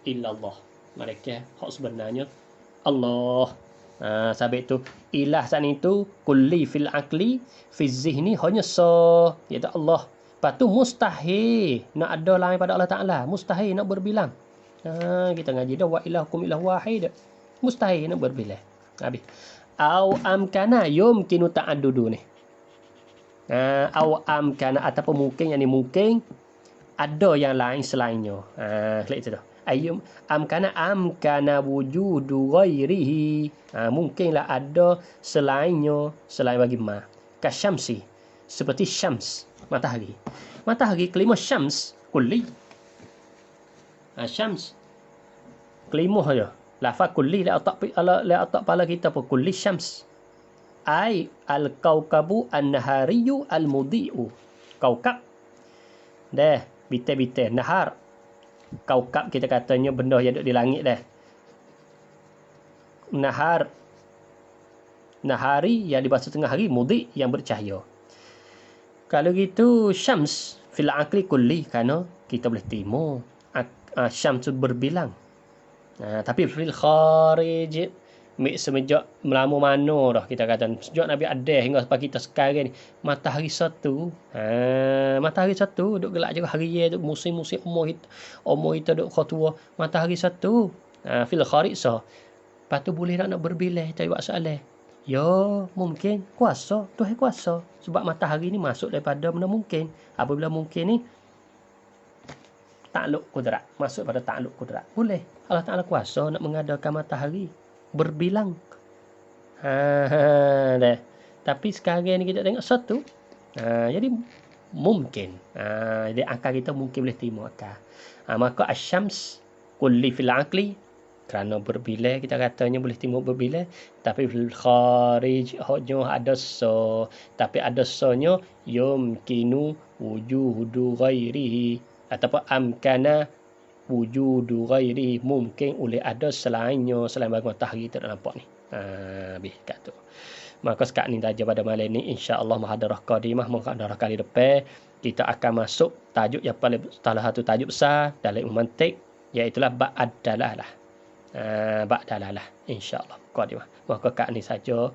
illallah. Mereka hak sebenarnya Allah. Sebab itu ilah saat itu kulli fil aqli fi zihni hanya iaitu Allah. Lepas tu mustahil nak ada lain pada Allah Ta'ala. Mustahil nak berbilang. Kita ngaji dah wa ilahukum ilah wahid. Mustahil nak berbilang. Habis. Au amkana yumkinu ta'addudu ni. Au amkana ataupun mungkin yang ni mungkin ada yang lain selainnya. Klik itu dah. Ayyum amkana wujudu ghairihi. Mungkinlah ada selainnya, selain bagi ma. Kasyamsi, seperti syams, matahari. Matahari kelima syams kulli. Syams kelima saja. Lafaz kulli la atak pala kita pun kulli syams. Ai al-kaukabu an-nahariyu al-mudi'u. Kaukab. Dah, bite-bite nahar. Kaukab kita katanya benda yang ada di langit dah. Nahar Nahari yang dibaca tengah hari, mudhi yang bercahaya. Kalau gitu syams fil aqli kulli, kerana kita boleh timur syams tu berbilang. Tapi fil kharij semenjak melama mana dah kita kata sejak Nabi ada hingga sampai kita sekarang ni matahari satu. Matahari satu duk gelak juga hari ye duk musim-musim umur kita duk tua, matahari satu. Fil kharij so. Lepas tu boleh nak berbilang kita buat soalan. Ya, mungkin kuasa, Tuhan kuasa. Sebab matahari ni masuk daripada mana mungkin. Apabila mungkin ni takluk kudrat, masuk pada takluk kudrat. Boleh. Allah Ta'ala kuasa nak mengadakan matahari berbilang. Dah. Tapi sekarang ni kita tengok satu. Jadi mungkin. Jadi akal kita mungkin boleh terima akal. Maka asyams kulli fil aqli, kerana berbilang kita katanya boleh timbul berbilang, tapi fil kharij hanya ada so, tapi ada sonya yumkinu wujudu ghairihi, ataupun amkana wujudu ghairihi, mungkin oleh ada selainnya, selain bagi matahari tak nampak ni. Habis kat tu. Maka sekarang ni saja pada malam ni, insya-Allah muhadarah qadimah, muhadarah kali depan kita akan masuk tajuk yang paling salah satu tajuk besar dalam ilmu mantik, iaitu ba'ad dalalah. Ba'dalalah, insya-Allah qadimah. Maka kat ni saja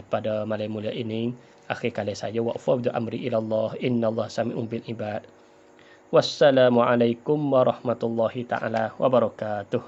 pada malam mulia ini, akhir kali saja waqfu amri ila Allah, innallaha sami'un bil ibad. Wassalamualaikum warahmatullahi taala wabarakatuh.